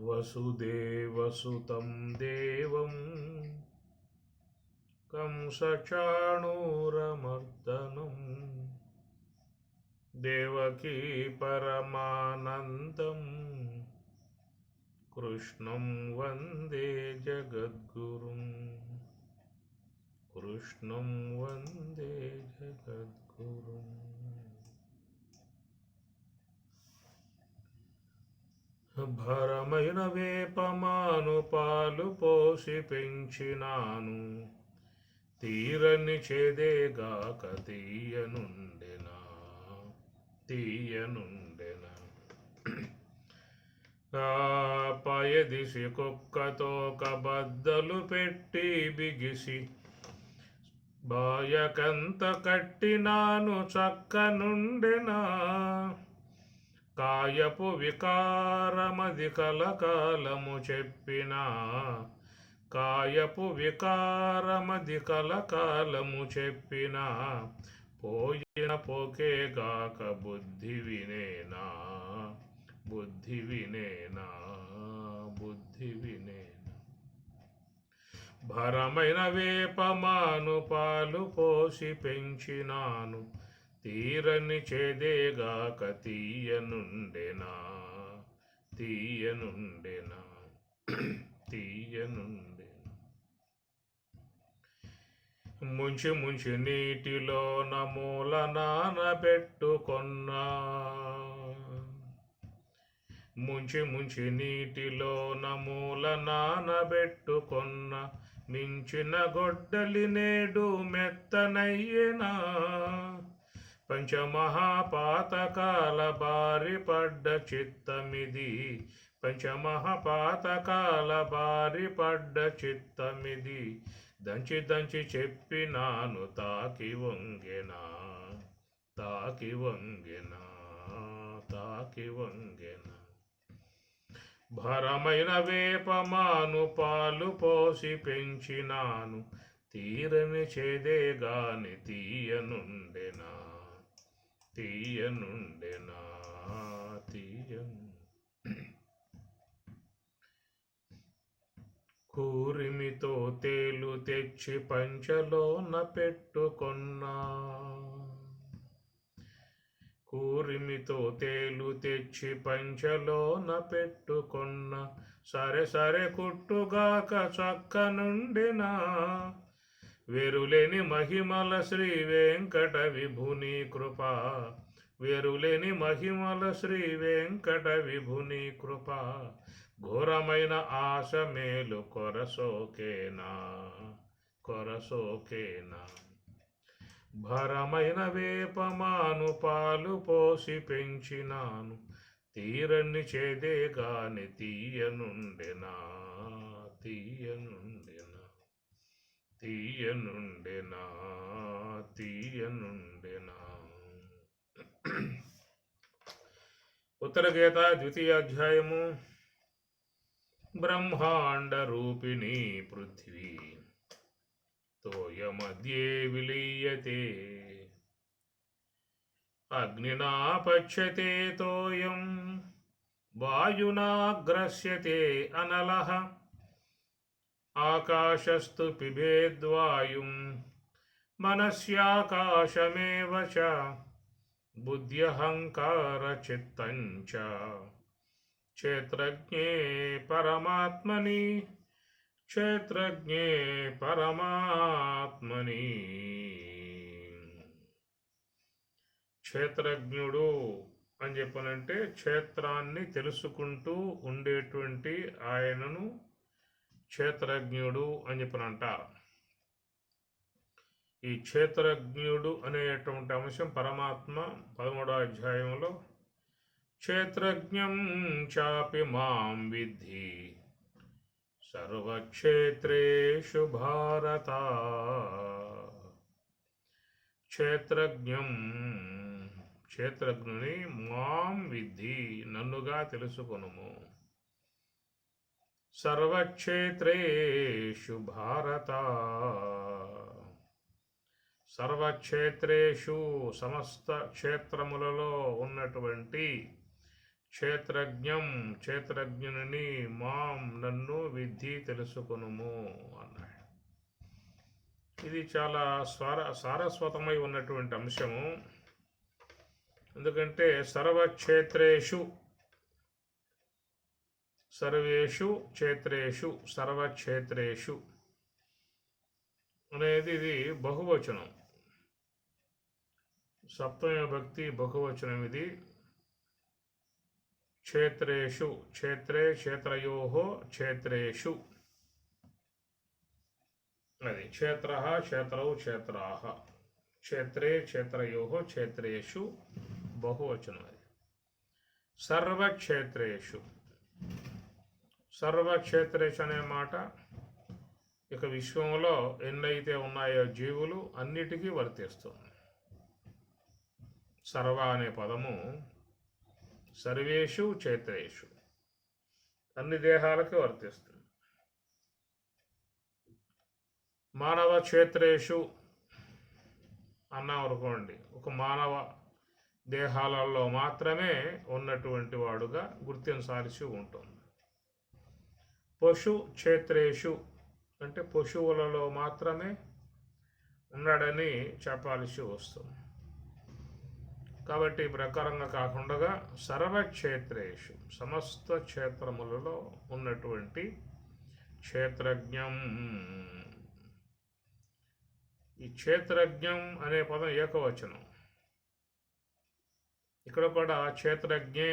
వసుదేవసుతం దేవం కంసచాణూరమర్దనం దేవకీ పరమానందం కృష్ణం వందే జగద్గురుం కృష్ణం వందే జగద్గురుం. భరమైన వేపమాను పాలు పోసి పెంచినాను, తీరని చేదేగాక తీయనుండెనా. పయదిసి కుక్కతో కబద్దలు పెట్టి బిగిసి బాయకంత కట్టినాను చక్కనుండెనా. కాయపు వికారమది కలకాలము చెప్పినా, కాయపు వికారమది కలకాలము చెప్పినా, పోయిన పోకేగాక బుద్ధి వినేనా. బుద్ధి వినేనా. భరమైన వేపమాను పాలు పోసి పెంచినాను, తీరని చేదేగాక తీయనుండెనా. ముంచి ముంచి నీటిలో నమూల నానబెట్టుకొన్నా, ముంచి నీటిలో నమూల నానబెట్టుకొన్న, మించిన గొడ్డలి నేడు మెత్తనయ్యేనా. పంచమహాపాతకాల బారి పడ్డ చిత్తమిది, పంచమహాపాతకాల బారి పడ్డ చిత్తమిది, దంచి దంచి చెప్పినాను తాకి వంగెనా. భరమైన వేపమాను పాలు పోసి పెంచినాను, తీరని చేదేగాని తీయనుండెనా. కూరిమితో తేలు తెచ్చి పంచలోన పెట్టుకొన్నా, కూరిమితో తేలు తెచ్చి పంచలోన పెట్టుకొన్న, సరే సరే కుట్టుగాక చక్కనుండెనా. వెరులేని మహిమల శ్రీ వెంకట విభుని కృప, వెరులేని మహిమల శ్రీ వెంకట విభుని కృప, ఘోరమైన ఆశ మేలు కొరసోకేనా. భరమైన వేపమాను పాలు పోసి పెంచినాను, తీరని చేదేగాని తీయనుండెనా. ఉత్తర గీత ద్వితీయ అధ్యాయము. బ్రహ్మాండ రూపిణి పృథ్వీ తోయమధ్యే విలీయతే, అగ్నినా పచ్యతే తోయం, వాయునా గ్రస్యతే అనలః, ఆకాశస్తు పిబేద్వాయుం, మనస్యాకాశమేవ చ, బుద్ధ్యహంకార చిత్తం చ, క్షేత్రజ్ఞే పరమాత్మని. క్షేత్రజ్ఞుడు అని చెప్పనంటే క్షేత్రాన్ని తెలుసుకుంటూ ఉండేటువంటి ఆయనను క్షేత్రజ్ఞుడు అని చెప్పనంట. ఈ క్షేత్రజ్ఞుడు అనేటువంటి అంశం పరమాత్మ 13వ అధ్యాయంలో క్షేత్రజ్ఞం చాపి మాం విద్ధి సర్వక్షేత్రేషు భారత. క్షేత్రజ్ఞుని మాం విద్ధి నన్నుగా తెలుసుకొనుము. సర్వక్షేత్రేషు భారత, సర్వక్షేత్రేషు సమస్త క్షేత్రములలో ఉన్నటువంటి క్షేత్రజ్ఞం క్షేత్రజ్ఞుని మాం నన్ను విద్ధి తెలుసుకొనుము అన్నాడు. ఇది చాలా సారస్వతమై ఉన్నటువంటి అంశము. ఎందుకంటే సర్వక్షేత్రేషు సర్వేషు క్షేత్రేషు సర్వక్షేత్రేషు అనేది ఇది బహువచనం, సప్తమ భక్తి బహువచనం. ఇది క్షేత్రేషు క్షేత్రే క్షేత్రయోహో క్షేత్రేషు, అది క్షేత్ర క్షేత్రౌ క్షేత్రాః క్షేత్రే క్షేత్రయోహో క్షేత్రేషు బహువచనం. అది సర్వక్షేత్రేషు సర్వక్షేత్రేషు అనే మాట ఇక విశ్వంలో ఎన్నైతే ఉన్నాయో జీవులు అన్నిటికీ వర్తిస్తుంది. సర్వ అనే పదము సర్వేషు క్షేత్రేషు అన్ని దేహాలకి వర్తిస్తుంది. మానవ క్షేత్రేషు అన్నాం అనుకోండి, ఒక మానవ దేహాలలో మాత్రమే ఉన్నటువంటి వాడుగా గుర్తించాల్సి ఉంటుంది. పశు క్షేత్రేషు అంటే పశువులలో మాత్రమే ఉన్నాడని చెప్పాల్సి వస్తుంది. కాబట్టి ఈ ప్రకారంగా కాకుండా సర్వక్షేత్రేషు సమస్త క్షేత్రములలో ఉన్నటువంటి క్షేత్రజ్ఞం. ఈ క్షేత్రజ్ఞం అనే పదం ఏకవచనం. ఇక్కడ కూడా క్షేత్రజ్ఞే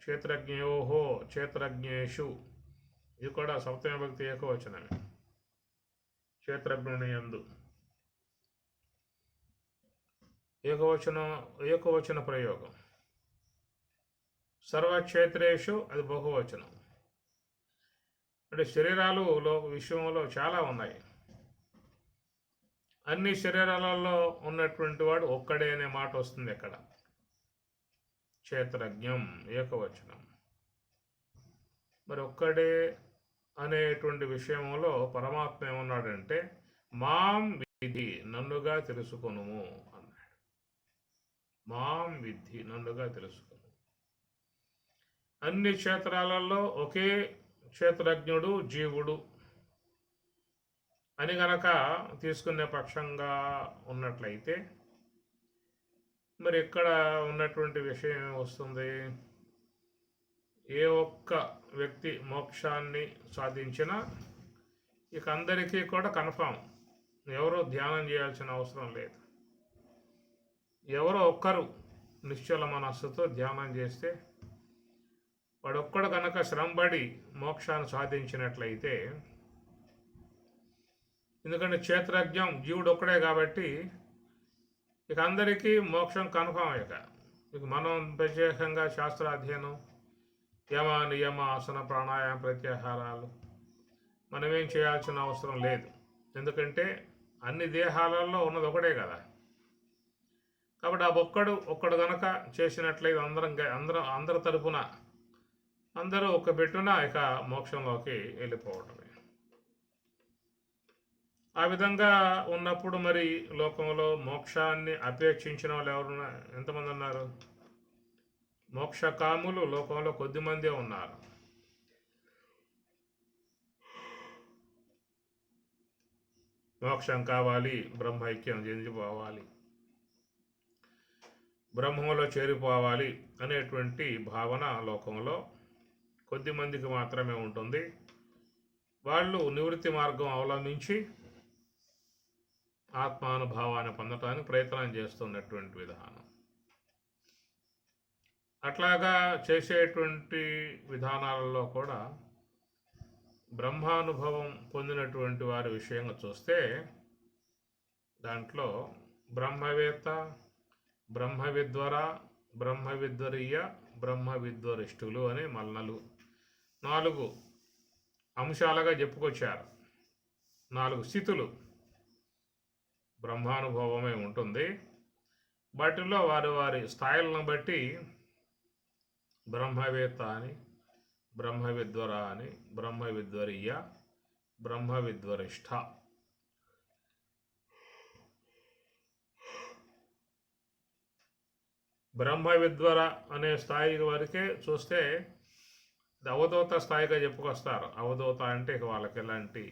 క్షేత్రజ్ఞయోహో క్షేత్రజ్ఞేషు, ఇది కూడా సప్తమ భక్తి ఏకవచనమే. క్షేత్రజ్ఞుని యందు ఏకవచన ప్రయోగం. సర్వక్షేత్రేషు అది బహువచనం. అంటే శరీరాలు విశ్వంలో చాలా ఉన్నాయి. అన్ని శరీరాలలో ఉన్నటువంటి వాడు ఒక్కడే అనే మాట వస్తుంది ఇక్కడ. క్షేత్రజ్ఞం ఏకవచనం. మరి ఒక్కడే అనేటువంటి విషయంలో పరమాత్మ ఏమన్నాడంటే మాం విద్ధి నన్నుగా తెలుసుకొనుము అన్నాడు. మాం విద్ధి నన్నుగా తెలుసుకొను. అన్ని క్షేత్రాలలో ఒకే క్షేత్రజ్ఞుడు జీవుడు అని గనక తీసుకునే పక్షంగా ఉన్నట్లయితే మరి ఇక్కడ ఉన్నటువంటి విషయం వస్తుంది. ఏ ఒక్క వ్యక్తి మోక్షాన్ని సాధించినా ఇక అందరికీ కూడా కన్ఫామ్, ఎవరో ధ్యానం చేయాల్సిన అవసరం లేదు. ఎవరో ఒక్కరు నిశ్చల మనస్సుతో ధ్యానం చేస్తే వాడొక్కడు కనుక శ్రమపడి మోక్షాన్ని సాధించినట్లయితే, ఎందుకంటే క్షేత్రజ్ఞం జీవుడు ఒక్కడే కాబట్టి ఇక అందరికీ మోక్షం కన్ఫామ్. ఇక మనం ప్రత్యేకంగా శాస్త్రాధ్యయనం, యమ నియమ ఆసన ప్రాణాయామ ప్రత్యాహారాలు మనమేం చేయాల్సిన అవసరం లేదు. ఎందుకంటే అన్ని దేహాలలో ఉన్నది ఒకటే కదా. కాబట్టి ఆ ఒక్కడు గనక చేసినట్లయితే అందరి తరపున అందరూ ఒక్క పెట్టున ఇక మోక్షంలోకి వెళ్ళిపోవటమే. ఆ విధంగా ఉన్నప్పుడు మరి లోకంలో మోక్షాన్ని అపేక్షించిన వాళ్ళు ఎవరున్నా ఎంతమంది ఉన్నారు? మోక్షకాములు లోకంలో కొద్దిమందే ఉన్నారు. మోక్షం కావాలి, బ్రహ్మైక్యం చెందిపోవాలి, బ్రహ్మంలో చేరిపోవాలి అనేటువంటి భావన లోకంలో కొద్దిమందికి మాత్రమే ఉంటుంది. వాళ్ళు నివృత్తి మార్గం అవలంబించి ఆత్మానుభవాన్ని పొందటానికి ప్రయత్నం చేస్తున్నటువంటి విధానం. అట్లాగా చేసేటువంటి విధానాలలో కూడా బ్రహ్మానుభవం పొందినటువంటి వారి విషయంగా చూస్తే దాంట్లో బ్రహ్మవేత్త, బ్రహ్మవిద్వర, బ్రహ్మవిద్వరీయ, బ్రహ్మవిద్వరిష్ఠులు అని నాలుగు అంశాలుగా చెప్పుకొచ్చారు. 4 స్థితులు బ్రహ్మానుభవమే ఉంటుంది. వాటిలో వారి స్థాయిలను బట్టి బ్రహ్మవేత్త అని, బ్రహ్మవిద్వర అని, బ్రహ్మవిద్వరీయ, బ్రహ్మవిద్వరిష్ఠ. బ్రహ్మ విద్వర అనే స్థాయి వరకే చూస్తే అవధూత స్థాయిగా చెప్పుకొస్తారు. అవధూత అంటే ఇక వాళ్ళకి ఎలాంటి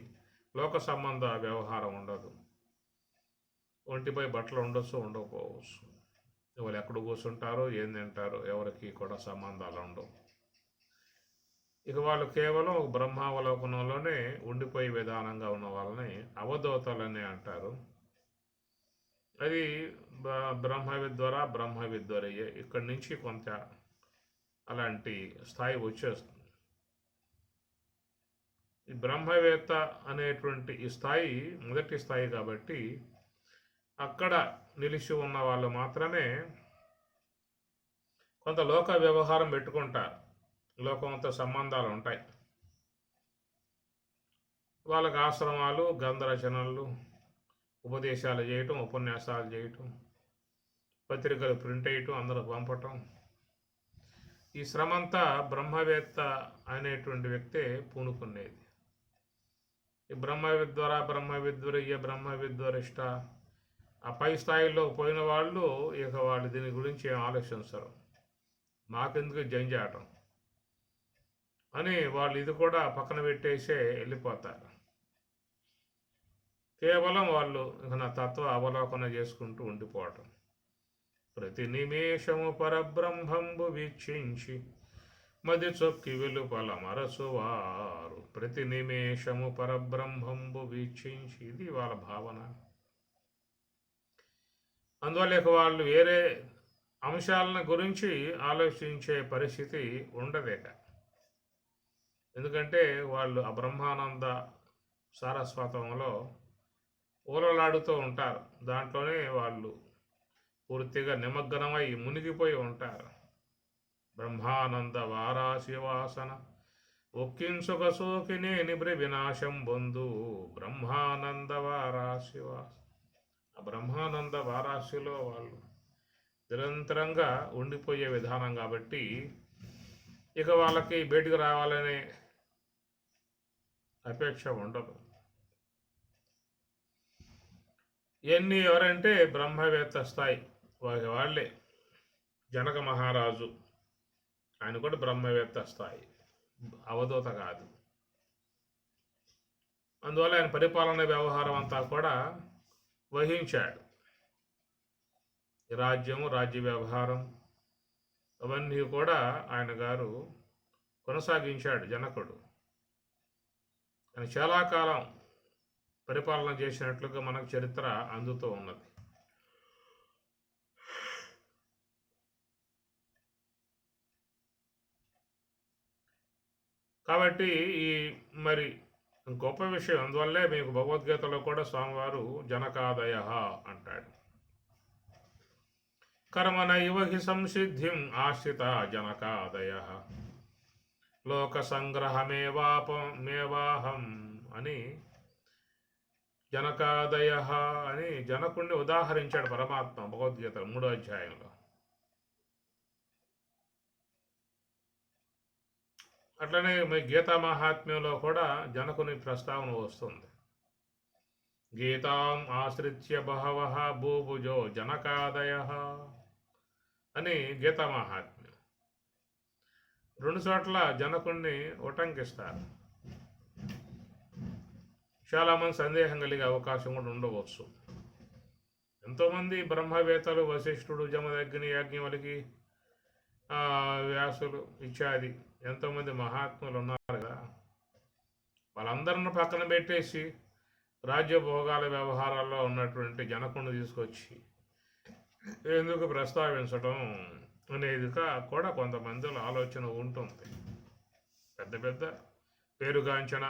లోక సంబంధ వ్యవహారం ఉండదు. ఒంటిపై బట్టలు ఉండొచ్చు, ఉండకపోవచ్చు. వాళ్ళు ఎక్కడ కూర్చుంటారో, ఏం తింటారో ఎవరికి కూడా సంబంధాలు ఉండవు. ఇక వాళ్ళు కేవలం ఒక బ్రహ్మావలోకనంలోనే ఉండిపోయే విధానంగా ఉన్న వాళ్ళని అవధూతలని అంటారు. అది బ్రహ్మ విద్వరయ్యే ఇక్కడి నుంచి కొంత అలాంటి స్థాయి వచ్చేస్తుంది. ఈ బ్రహ్మవేత్త అనేటువంటి ఈ స్థాయి మొదటి స్థాయి కాబట్టి అక్కడ నిలిచి ఉన్న వాళ్ళు మాత్రమే కొంత లోక వ్యవహారం పెట్టుకుంటారు. లోకంతో సంబంధాలు ఉంటాయి. వాళ్ళకి ఆశ్రమాలు, గ్రంథ రచనలు, ఉపదేశాలు చేయటం, ఉపన్యాసాలు చేయటం, పత్రికలు ప్రింట్ చేయటం, అందరూ పంపటం, ఈ శ్రమంతా బ్రహ్మవేత్త అనేటువంటి వ్యక్తే పూనుకునేది. ఈ బ్రహ్మ విద్వరిష్ట ఆ పై స్థాయిలో పోయిన వాళ్ళు ఇక వాళ్ళు దీని గురించి ఏం ఆలోచించరు. మాకెందుకు జంజాటం అని వాళ్ళు ఇది కూడా పక్కన పెట్టేసే వెళ్ళిపోతారు. కేవలం వాళ్ళు ఇక నా తత్వ అవలోకన చేసుకుంటూ ఉండిపోవటం. ప్రతి నిమేషము పరబ్రహ్మంబు వీక్షించి మది చొక్కి వెలుపల మరచువారు. ప్రతి నిమేషము పరబ్రహ్మంబు వీక్షించి, ఇది వాళ్ళ భావన. అందువల్ల ఇక వాళ్ళు వేరే అంశాలను గురించి ఆలోచించే పరిస్థితి ఉండదేక. ఎందుకంటే వాళ్ళు ఆ బ్రహ్మానంద సారస్వతంలో ఊరలాడుతూ ఉంటారు. దాంట్లోనే వాళ్ళు పూర్తిగా నిమగ్నమై మునిగిపోయి ఉంటారు. బ్రహ్మానంద వారాశివాసన ఒక్కింసుక సోకినే నిబ్రి వినాశం బొందు. బ్రహ్మానంద వారాశివాస, ఆ బ్రహ్మానంద వారాశిలో వాళ్ళు నిరంతరంగా ఉండిపోయే విధానం కాబట్టి ఇక వాళ్ళకి బయటికి రావాలనే అపేక్ష ఉండదు. ఎవరంటే బ్రహ్మవేత్త స్థాయి వాళ్ళే. జనక మహారాజు ఆయన కూడా బ్రహ్మవేత్త స్థాయి, అవధూత కాదు. అందువల్ల ఆయన పరిపాలన వ్యవహారం అంతా కూడా వహించాడు. రాజ్యము, రాజ్య వ్యవహారం అవన్నీ కూడా ఆయన గారు కొనసాగించాడు. జనకుడు ఆయన చాలా కాలం పరిపాలన చేసినట్లుగా మనకు చరిత్ర అందుతూ ఉన్నది. కాబట్టి ఈ మరి గొప్ప విషయం. అందువల్లే మీకు భగవద్గీతలో కూడా స్వామివారు జనకాదయ అంటాడు. కర్మనైవ హి సంసిద్ధిం ఆశ్రిత జనకాదయ లోక సంగ్రహమేవాహం అని జనకాదయ అని జనకుణ్ణి ఉదాహరించాడు పరమాత్మ భగవద్గీత 3వ అధ్యాయంలో. అట్లనే గీతా మహాత్మ్యంలో కూడా జనకుని ప్రస్తావన వస్తుంది. గీతాం ఆశ్రిత్య బహవః భూభుజో జనకాదయ అని గీతా మహాత్మ్యం. 2 చోట్ల జనకుణ్ణి ఉటంకిస్తారు. చాలామంది సందేహం కలిగే అవకాశం కూడా ఉండవచ్చు. ఎంతోమంది బ్రహ్మవేత్తలు వశిష్ఠుడు, జమదగ్ని, యాజ్ఞవల్కి, వ్యాసులు ఇత్యాది ఎంతోమంది మహాత్ములు ఉన్నారు కదా. వాళ్ళందరిని పక్కన పెట్టేసి రాజ్యభోగాల వ్యవహారాల్లో ఉన్నటువంటి జనకుని తీసుకొచ్చి ఎందుకు ప్రస్తావించడం అనేది కూడా కొంతమందిలో ఆలోచన ఉంటుంది. పెద్ద పెద్ద పేరుగాంచిన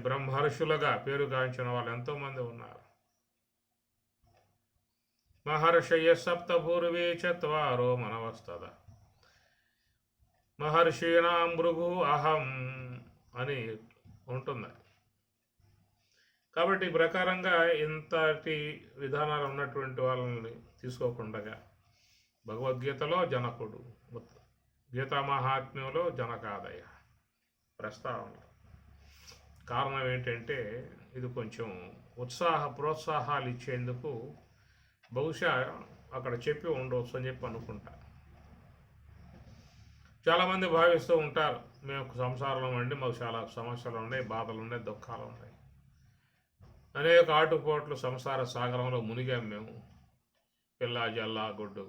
బ్రహ్మర్షులుగా పేరుగాంచిన వాళ్ళు ఎంతోమంది ఉన్నారు. మహర్షయ సప్తభూర్వే చత్వారో మనవస్తద మహర్షీణాం భృగు అహం అని ఉంటుంది. కాబట్టి ఈ ప్రకారంగా ఇంతటి విధానాలు ఉన్నటువంటి వాళ్ళని తీసుకోకుండా భగవద్గీతలో జనకుడు, గీతా మహాత్మ్యంలో జనకాదయ ప్రస్తావన. కారణం ఏంటంటే ఇది కొంచెం ప్రోత్సాహాలు ఇచ్చేందుకు బహుశా అక్కడ చెప్పి ఉండవచ్చు అని చెప్పి అనుకుంటా. చాలామంది భావిస్తూ ఉంటారు, మేము సంసారంలో ఉండి మాకు చాలా సమస్యలు ఉన్నాయి, బాధలు ఉన్నాయి, దుఃఖాలు ఉన్నాయి, అనేక ఆటుపోట్లు సంసార సాగరంలో మునిగాం మేము, పిల్ల జల్ల గుడ్డు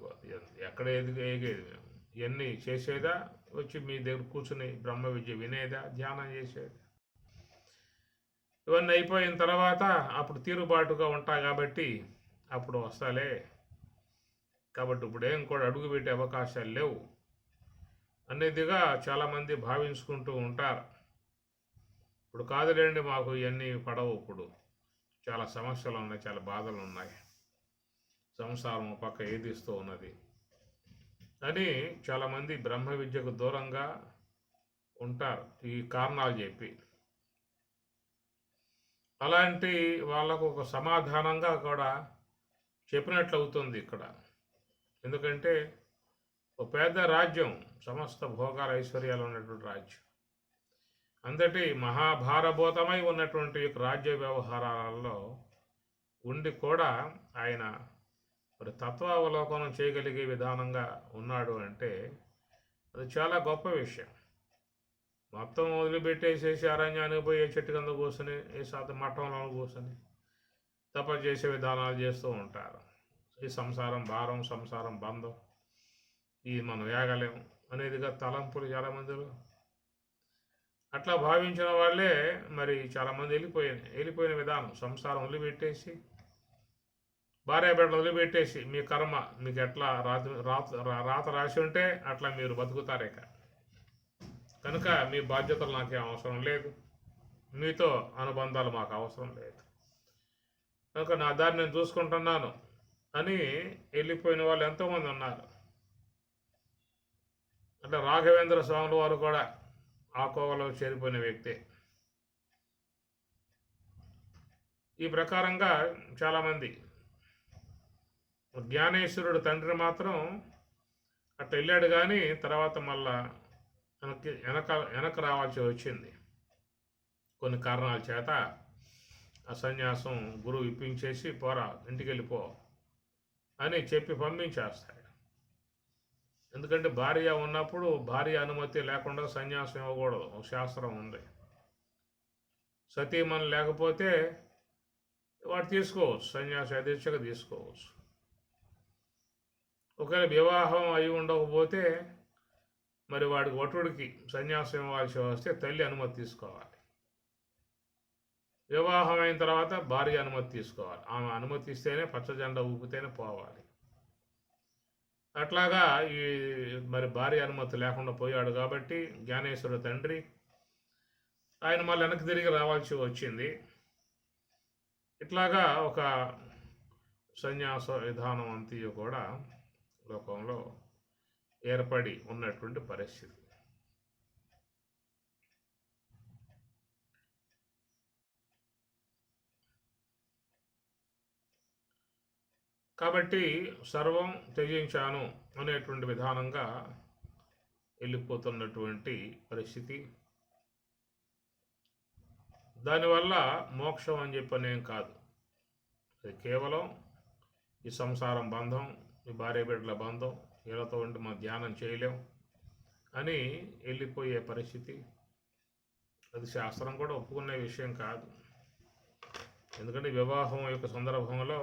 ఎక్కడ ఎదిగేది మేము, ఇవన్నీ చేసేదా, వచ్చి మీ దగ్గర కూర్చుని బ్రహ్మ విద్య వినేదా, ధ్యానం చేసేది, ఇవన్నీ అయిపోయిన తర్వాత అప్పుడు తీరుబాటుగా ఉంటాయి కాబట్టి అప్పుడు వస్తాలే, కాబట్టి ఇప్పుడు ఏం కూడా అడుగు పెట్టే అవకాశాలు లేవు అనేదిగా చాలామంది భావించుకుంటూ ఉంటారు. ఇప్పుడు కాదులేండి, మాకు ఇవన్నీ పడవు, ఇప్పుడు చాలా సమస్యలు ఉన్నాయి, చాలా బాధలు ఉన్నాయి, సంసారం పక్క ఏదిస్తూ ఉన్నది అని చాలామంది బ్రహ్మ విద్యకు దూరంగా ఉంటారు ఈ కారణాలు చెప్పి. అలాంటి వాళ్ళకు ఒక సమాధానంగా కూడా చెప్పినట్లు అవుతుంది ఇక్కడ. ఎందుకంటే ఒక పెద్ద రాజ్యం, సమస్త భోగాల ఐశ్వర్యాలు ఉన్నటువంటి రాజ్యం, అంతటి మహాభారభూతమై ఉన్నటువంటి రాజ్య వ్యవహారాలలో ఉండి కూడా ఆయన మరి తత్వావలోకనం చేయగలిగే విధానంగా ఉన్నాడు అంటే అది చాలా గొప్ప విషయం. మొత్తం వదిలిపెట్టేసేసి అరణ్యానికి పోయి చెట్టు కింద కూర్చొని ఏ మఠంలో కూర్చొని తప చేసే విధానాలు చేస్తూ ఉంటారు. ఈ సంసారం భారం, సంసారం బంధం, ఈ మనం వేగలేం అనేదిగా తలంపులు చాలామందిలో. అట్లా భావించిన వాళ్ళే మరి చాలామంది వెళ్ళిపోయిన విధానం, సంసారం వదిలిపెట్టేసి, భార్యాబిడ్డలు వదిలిపెట్టేసి, మీ కర్మ మీకు ఎట్లా రాత రాసి ఉంటే అట్లా మీరు బతుకుతారే కనుక మీ బాధ్యతలు నాకేం అవసరం లేదు, మీతో అనుబంధాలు మాకు అవసరం లేదు, కనుక నా దారి నేను చూసుకుంటున్నాను అని వెళ్ళిపోయిన వాళ్ళు ఎంతోమంది ఉన్నారు. అంటే రాఘవేంద్ర స్వాముల వారు కూడా ఆ కోవలో చేరిపోయిన వ్యక్తే. ఈ ప్రకారంగా చాలామంది, జ్ఞానేశ్వరుడు తండ్రి మాత్రం అట్లా వెళ్ళాడు, కానీ తర్వాత మళ్ళా వెనక రావాల్సి వచ్చింది. కొన్ని కారణాల చేత ఆ సన్యాసం గురువు ఇప్పించేసి పోరా, ఇంటికి వెళ్ళిపో అని చెప్పి పంపించేస్తాడు. ఎందుకంటే భార్య ఉన్నప్పుడు భార్య అనుమతి లేకుండా సన్యాసం ఇవ్వకూడదు, ఒక శాస్త్రం ఉంది. సతీమణి లేకపోతే వాడు తీసుకోవచ్చు, సన్యాసం యథేచ్ఛగా తీసుకోవచ్చు. ఒకవేళ వివాహం అయి ఉండకపోతే మరి వాడికి వటుడికి సన్యాసం ఇవ్వాల్సి వస్తే తల్లి అనుమతి తీసుకోవాలి. వివాహం అయిన తర్వాత భార్య అనుమతి తీసుకోవాలి, ఆమె అనుమతి ఇస్తేనే పచ్చజెండా ఊపితేనే పోవాలి. అట్లాగా ఈ మరి భార్య అనుమతి లేకుండా పోయాడు కాబట్టి జ్ఞానేశ్వరుడు తండ్రి ఆయన మళ్ళీ వెనక్కి తిరిగి రావాల్సి వచ్చింది. ఇట్లాగా ఒక సన్యాస విధానం అంతా కూడా లోకంలో ఏర్పడి ఉన్నటువంటి పరిస్థితి. కాబట్టి సర్వం త్యజించాను అనేటువంటి విధానంగా వెళ్ళిపోతున్నటువంటి పరిస్థితి. దానివల్ల మోక్షం అని చెప్పనేం కాదు, అది కేవలం ఈ సంసారం బంధం, ఈ భార్య బిడ్డల బంధం, వీళ్ళతో ఉండి మనం ధ్యానం చేయలేం అని వెళ్ళిపోయే పరిస్థితి. అది శాస్త్రం కూడా ఒప్పుకునే విషయం కాదు. ఎందుకంటే వివాహం యొక్క సందర్భంలో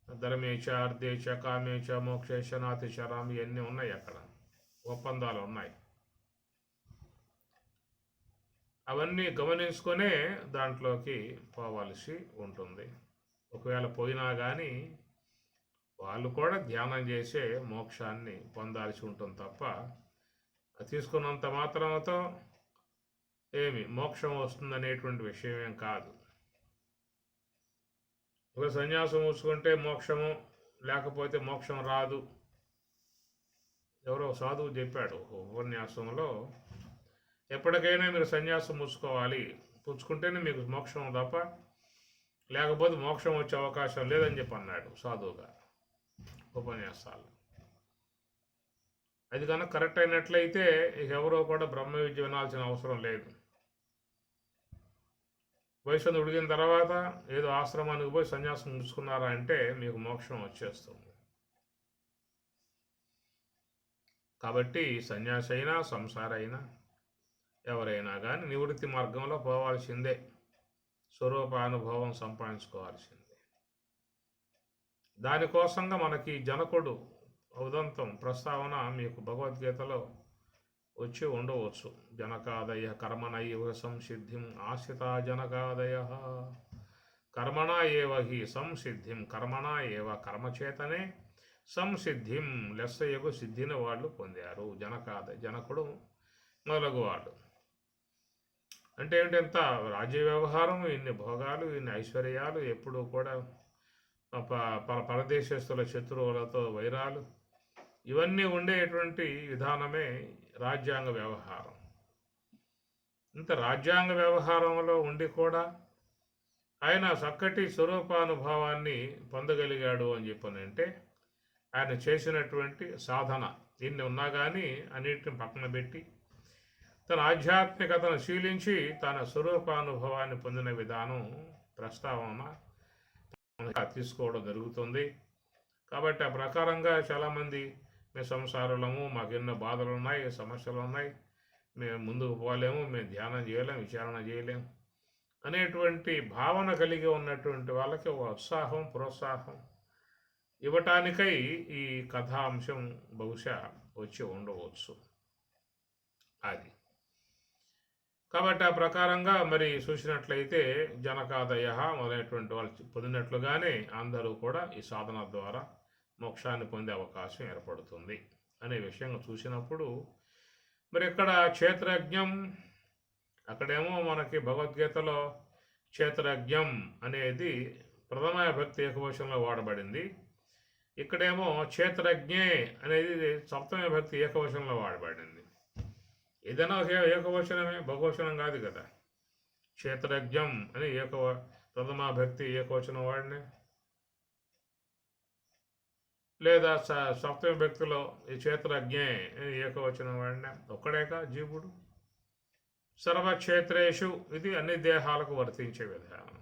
ధర్మేచ, అర్థేచ, కామేచ, మోక్షేచ, నాతిచరామి ఇవన్నీ ఉన్నాయి, అక్కడ ఒప్పందాలు ఉన్నాయి. అవన్నీ గమనించుకొనే దాంట్లోకి పోవాల్సి ఉంటుంది. ఒకవేళ పోయినా కానీ వాళ్ళు కూడా ధ్యానం చేసే మోక్షాన్ని పొందాల్సి ఉంటుంది తప్ప తీసుకున్నంత మాత్రంతో ఏమి మోక్షం వస్తుందనేటువంటి విషయం ఏం కాదు. ఒక సన్యాసం ఉంచుకుంటే మోక్షము, లేకపోతే మోక్షం రాదు. ఎవరో సాధువు చెప్పాడు ఉపన్యాసంలో, ఎప్పటికైనా మీరు సన్యాసం పుచ్చుకుంటేనే మీకు మోక్షం తప్ప లేకపోతే మోక్షం వచ్చే అవకాశం లేదని చెప్పి అన్నాడు సాధువుగా ఉపన్యాసాలు. అది కనుక కరెక్ట్ అయినట్లయితే ఎవరో కూడా బ్రహ్మ విద్య వినాల్సిన అవసరం లేదు. వయసు ఉడిగిన తర్వాత ఏదో ఆశ్రమానికి పోయి సన్యాసం ఉంచుకున్నారా అంటే మీకు మోక్షం వచ్చేస్తుంది. కాబట్టి సన్యాసి అయినా సంసార అయినా ఎవరైనా కానీ నివృత్తి మార్గంలో పోవాల్సిందే, స్వరూపానుభవం సంపాదించుకోవాల్సిందే. దానికోసంగా మనకి జనకుడు ఉదంతం ప్రస్తావన మీకు భగవద్గీతలో వచ్చి ఉండవచ్చు. జనకాదయ కర్మణైవ సంసిద్ధిం ఆశ్రితా జనకాదయ కర్మణ ఏవ హి సంసిద్ధిం కర్మణ ఏవ కర్మచేతనే సంసిద్ధిం లెస్సయ్యకు సిద్ధిని వాళ్ళు పొందారు. జనకుడు మొదలగువాడు. అంటే ఏంటంత రాజ్య వ్యవహారం, ఇన్ని భోగాలు, ఇన్ని ఐశ్వర్యాలు, ఎప్పుడూ కూడా పరదేశస్తుల శత్రువులతో వైరాలు, ఇవన్నీ ఉండేటువంటి విధానమే రాజ్యాంగ వ్యవహారం. ఇంత రాజ్యాంగ వ్యవహారంలో ఉండి కూడా ఆయన చక్కటి స్వరూపానుభవాన్ని పొందగలిగాడు అని చెప్పనంటే ఆయన చేసినటువంటి సాధన ఇన్ని ఉన్నా కానీ అన్నిటిని పక్కన పెట్టి తన ఆధ్యాత్మికతను శీలించి తన స్వరూపానుభవాన్ని పొందిన విధానం ప్రస్తావన తీసుకోవడం జరుగుతుంది. కాబట్టి ఆ ప్రకారంగా చాలామంది మేము సంసారులము, మాకు ఎన్నో బాధలు ఉన్నాయి, సమస్యలు ఉన్నాయి, మేము ముందుకు పోలేము, మేము ధ్యానం చేయలేము, విచారణ చేయలేము అనేటువంటి భావన కలిగి ఉన్నటువంటి వాళ్ళకి ఒక ఉత్సాహం, ప్రోత్సాహం ఇవ్వటానికై ఈ కథాంశం బహుశా వచ్చి ఉండవచ్చు. అది కాబట్టి ఆ ప్రకారంగా మరి చూసినట్లయితే జనకాదయ మొదలైనటువంటి వాళ్ళు పొందినట్లుగానే అందరూ కూడా ఈ సాధన ద్వారా మోక్షాన్ని పొందే అవకాశం ఏర్పడుతుంది అనే విషయంగా చూసినప్పుడు మరి ఇక్కడ క్షేత్రజ్ఞం, అక్కడేమో మనకి భగవద్గీతలో క్షేత్రజ్ఞం అనేది ప్రథమ విభక్తి ఏకవచనంలో వాడబడింది. ఇక్కడేమో క్షేత్రజ్ఞే అనేది సప్తమ విభక్తి ఏకవచనంలో వాడబడింది. ఏదైనా ఏకవచనమే, బహువచనం కాదు కదా. క్షేత్రజ్ఞం అని ప్రథమ భక్తి ఏకవచనం వాడినే, లేదా సప్తమ భక్తిలో ఈ క్షేత్రజ్ఞే అని ఏకవచనం వాడినా ఒక్కడేక జీవుడు. సర్వక్షేత్రేషు ఇది అన్ని దేహాలకు వర్తించే విధానం.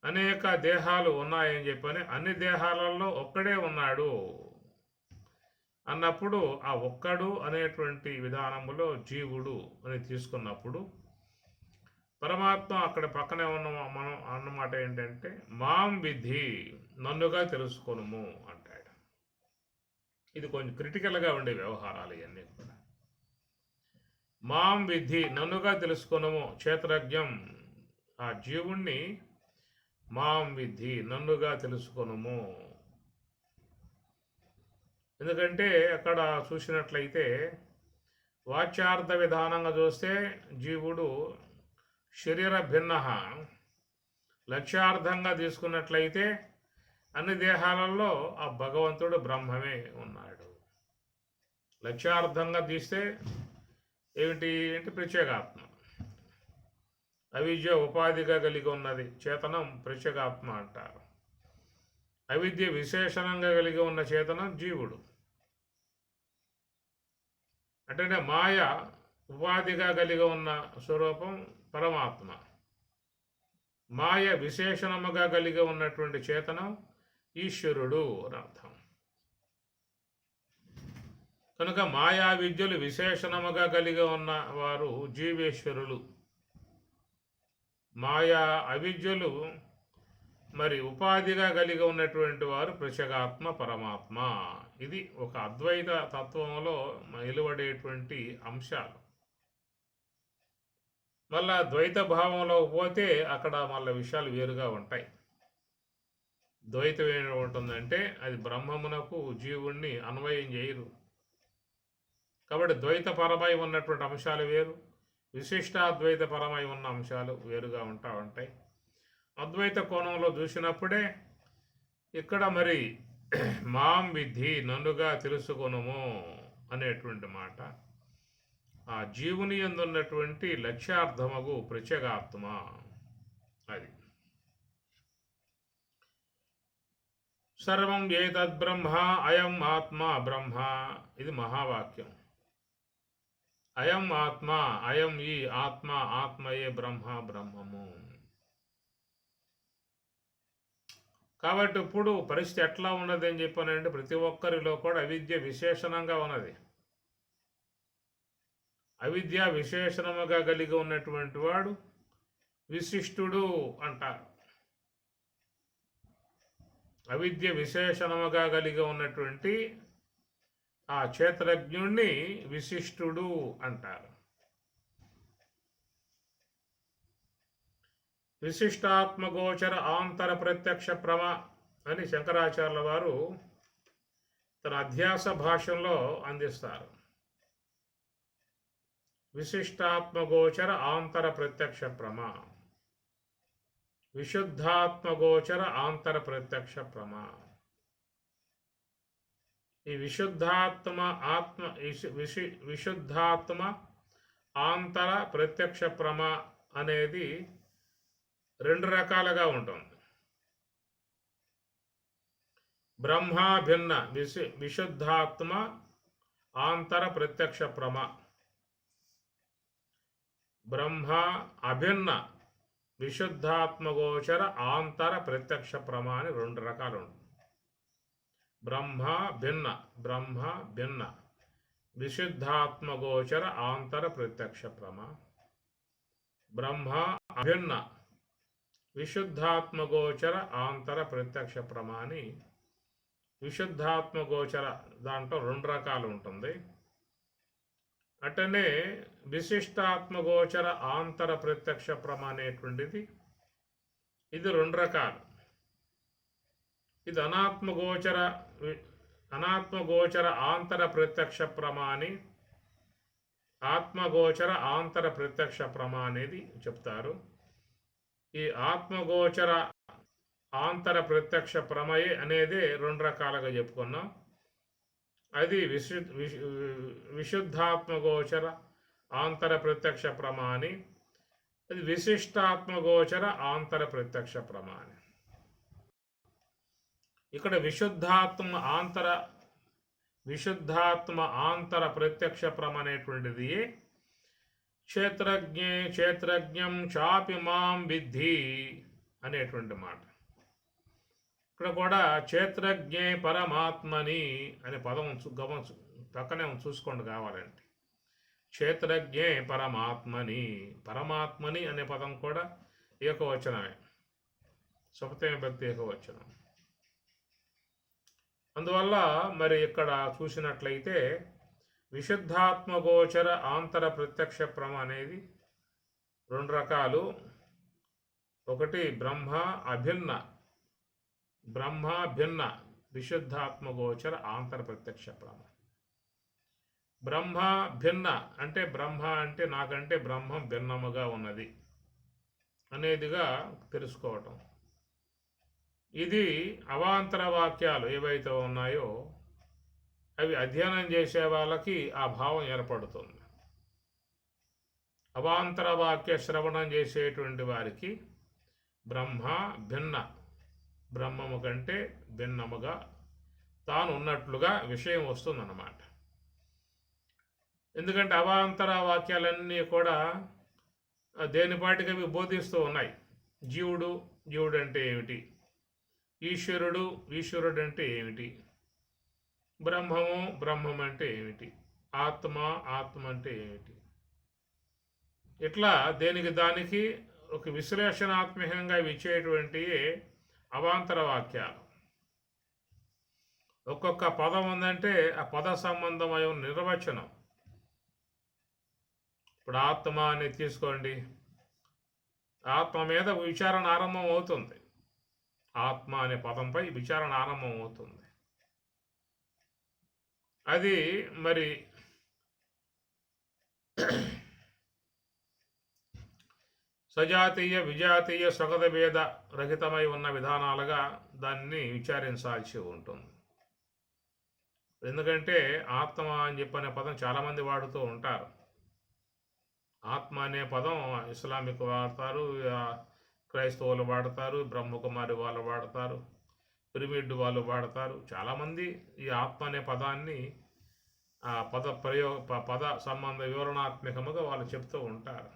అనేక దేహాలు ఉన్నాయని చెప్పని అన్ని దేహాలలో ఒక్కడే ఉన్నాడు అన్నప్పుడు ఆ ఒక్కడు అనేటువంటి విధానములో జీవుడు అని తీసుకున్నప్పుడు పరమాత్మ అక్కడ పక్కనే ఉన్న మనం అన్నమాట ఏంటంటే మాం విద్ధి, నన్నుగా తెలుసుకొనుము అంటాడు. ఇది కొంచెం క్రిటికల్గా ఉండే వ్యవహారాలు ఇవన్నీ కూడా. మాం విద్ధి, నన్నుగా తెలుసుకొనుము, క్షేత్రజ్ఞం ఆ జీవుణ్ణి మాం విద్ధి, నన్నుగా తెలుసుకొనుము. ఎందుకంటే అక్కడ చూసినట్లయితే వాచ్యార్థ విధానంగా చూస్తే జీవుడు శరీర భిన్న, లక్ష్యార్థంగా తీసుకున్నట్లయితే అన్ని దేహాలలో ఆ భగవంతుడు బ్రహ్మమే ఉన్నాడు. లక్ష్యార్థంగా తీస్తే ఏమిటి అంటే ప్రత్యేగాత్మ, అవిద్య ఉపాధిగా కలిగి ఉన్నది చేతనం ప్రత్యేగాత్మ అంటారు. అవిద్య విశేషణంగా కలిగి ఉన్న చేతనం జీవుడు. అంటే మాయ ఉపాధిగా కలిగి ఉన్న స్వరూపం పరమాత్మ, మాయ విశేషణముగా కలిగి ఉన్నటువంటి చేతనం ఈశ్వరుడు అని అర్థం. కనుక మాయా విద్యలు విశేషణముగా కలిగి ఉన్న వారు జీవేశ్వరులు, మాయా అవిద్యలు మరి ఉపాధిగా కలిగి ఉన్నటువంటి వారు ప్రత్యేగాత్మ పరమాత్మ. ఇది ఒక అద్వైత తత్వంలో నిలబడేటువంటి అంశాలు. మళ్ళా ద్వైత భావంలో పోతే అక్కడ మళ్ళీ విషయాలు వేరుగా ఉంటాయి. ద్వైతం ఏముంటుందంటే అది బ్రహ్మమునకు జీవుణ్ణి అన్వయం చేయరు. కాబట్టి ద్వైతపరమై ఉన్నటువంటి అంశాలు వేరు, విశిష్టాద్వైతపరమై ఉన్న అంశాలు వేరుగా ఉంటాయి. అద్వైత కోణంలో చూసినప్పుడే ఇక్కడ మరి మాం విద్ధి, నన్నుగా తెలుసుకొనుము అనేటువంటి మాట ఆ జీవుని యందున్నటువంటి లక్ష్యార్థమగు ప్రత్యేగాత్మ. అది సర్వం ఏతద్బ్రహ్మ అయం ఆత్మ బ్రహ్మ, ఇది మహావాక్యం. అయం ఆత్మ, అయం ఈ ఆత్మ, ఆత్మయే బ్రహ్మ, బ్రహ్మము. కాబట్టి ఇప్పుడు పరిస్థితి ఎట్లా ఉన్నది అని చెప్పానంటే ప్రతి ఒక్కరిలో కూడా అవిద్య విశేషణంగా ఉన్నది. అవిద్య విశేషణముగా కలిగి ఉన్నటువంటి వాడు విశిష్టుడు అంటారు. అవిద్య విశేషణముగా కలిగి ఉన్నటువంటి ఆ క్షేత్రజ్ఞుణ్ణి విశిష్టుడు అంటారు. విశిష్టాత్మగోచర ఆంతర ప్రత్యక్ష ప్రమ అని శంకరాచార్యుల వారు తన అధ్యాస భాషలో అందిస్తారు. విశిష్టాత్మగోచర ఆంతర ప్రత్యక్ష ప్రమ, విశుద్ధాత్మగోచర ఆంతర ప్రత్యక్ష ప్రమ. ఈ విశుద్ధాత్మ ఆంతర ప్రత్యక్ష ప్రమ అనేది రెండు రకాలుగా ఉంటుంది. బ్రహ్మాభిన్న విశుద్ధాత్మ ఆంతర ప్రత్యక్ష ప్రమ, బ్రహ్మ అభిన్న విశుద్ధాత్మగోచర ఆంతర ప్రత్యక్ష ప్రమ అని రెండు రకాలు ఉంటుంది. బ్రహ్మ భిన్న విశుద్ధాత్మగోచర ఆంతర ప్రత్యక్ష ప్రమ, బ్రహ్మ అభిన్న విశుద్ధాత్మగోచర ఆంతర ప్రత్యక్ష ప్రమ అని విశుద్ధాత్మగోచర దాంట్లో రెండు రకాలు ఉంటుంది. అట్టనే విశిష్టాత్మగోచర ఆంతర ప్రత్యక్ష ప్రమ అనేటువంటిది ఇది రెండు రకాలు. ఇది అనాత్మగోచర ఆంతర ప్రత్యక్ష ప్రమ అని, ఆత్మగోచర ఆంతర ప్రత్యక్ష ప్రమ అనేది చెప్తారు. ఈ ఆత్మగోచర ఆంతర ప్రత్యక్ష ప్రమయే అనేది రెండు రకాలుగా చెప్పుకున్నాం. అది విశుద్ధాత్మగోచర ఆంతర ప్రత్యక్ష ప్రమ అని, అది విశిష్టాత్మగోచర ఆంతర ప్రత్యక్ష ప్రమ అని. ఇక్కడ విశుద్ధాత్మ ఆంతర ప్రత్యక్ష ప్రమ అనేటువంటిది క్షేత్రజ్ఞం చాపి మాం విద్ధి అనేటువంటి మాట. ఇక్కడ కూడా క్షేత్రజ్ఞే పరమాత్మని అనే పదం పక్కనే చూసుకోండి కావాలంటే. క్షేత్రజ్ఞే పరమాత్మని అనే పదం కూడా ఏకవచనమే, సుపతమ భక్తి ఏకవచనం. అందువల్ల మరి ఇక్కడ చూసినట్లయితే విశుద్ధాత్మగోచర ఆంతర ప్రత్యక్ష ప్రమ అనేది రెండు రకాలు. ఒకటి బ్రహ్మ భిన్న విశుద్ధాత్మగోచర ఆంతర ప్రత్యక్ష ప్రమ. బ్రహ్మ భిన్న అంటే బ్రహ్మ అంటే నాకంటే బ్రహ్మం భిన్నముగా ఉన్నది అనేదిగా తెలుసుకోవటం. ఇది అవాంతర వాక్యాలు ఏవైతే ఉన్నాయో అవి అధ్యయనం చేసే వాళ్ళకి ఆ భావం ఏర్పడుతుంది. అవాంతర వాక్య శ్రవణం చేసేటువంటి వారికి బ్రహ్మము కంటే భిన్నముగా తాను ఉన్నట్లుగా విషయం వస్తుందన్నమాట. ఎందుకంటే అవాంతర వాక్యాలన్నీ కూడా దేనిపాటికి అవి బోధిస్తూ ఉన్నాయి. జీవుడు అంటే ఏమిటి, ఈశ్వరుడు అంటే ఏమిటి, బ్రహ్మం అంటే ఏమిటి, ఆత్మ అంటే ఏమిటి, ఇట్లా దేనికి దానికి ఒక విశ్లేషణాత్మకంగా ఇచ్చేటువంటి అవాంతర వాక్యాలు. ఒక్కొక్క పదం ఉందంటే ఆ పద సంబంధమైన నిర్వచనం. ఇప్పుడు ఆత్మ అని తీసుకోండి, ఆత్మ మీద విచారణ ఆరంభం అవుతుంది. ఆత్మ అనే పదంపై విచారణ ఆరంభం అవుతుంది. అది మరి సజాతీయ విజాతీయ స్వగత భేద రహితమై ఉన్న విధానాలుగా దాన్ని విచారించాల్సి ఉంటుంది. ఎందుకంటే ఆత్మ అని చెప్పనే పదం చాలామంది వాడుతూ ఉంటారు. ఆత్మ అనే పదం ఇస్లామిక్ వాడతారు, క్రైస్తవులు వాడతారు, బ్రహ్మకుమారి వాళ్ళు వాడతారు, పిరమిడ్ వాళ్ళు వాడతారు. చాలామంది ఈ ఆత్మ అనే పదాన్ని పద సంబంధ వివరణాత్మకముగా వాళ్ళు చెప్తూ ఉంటారు.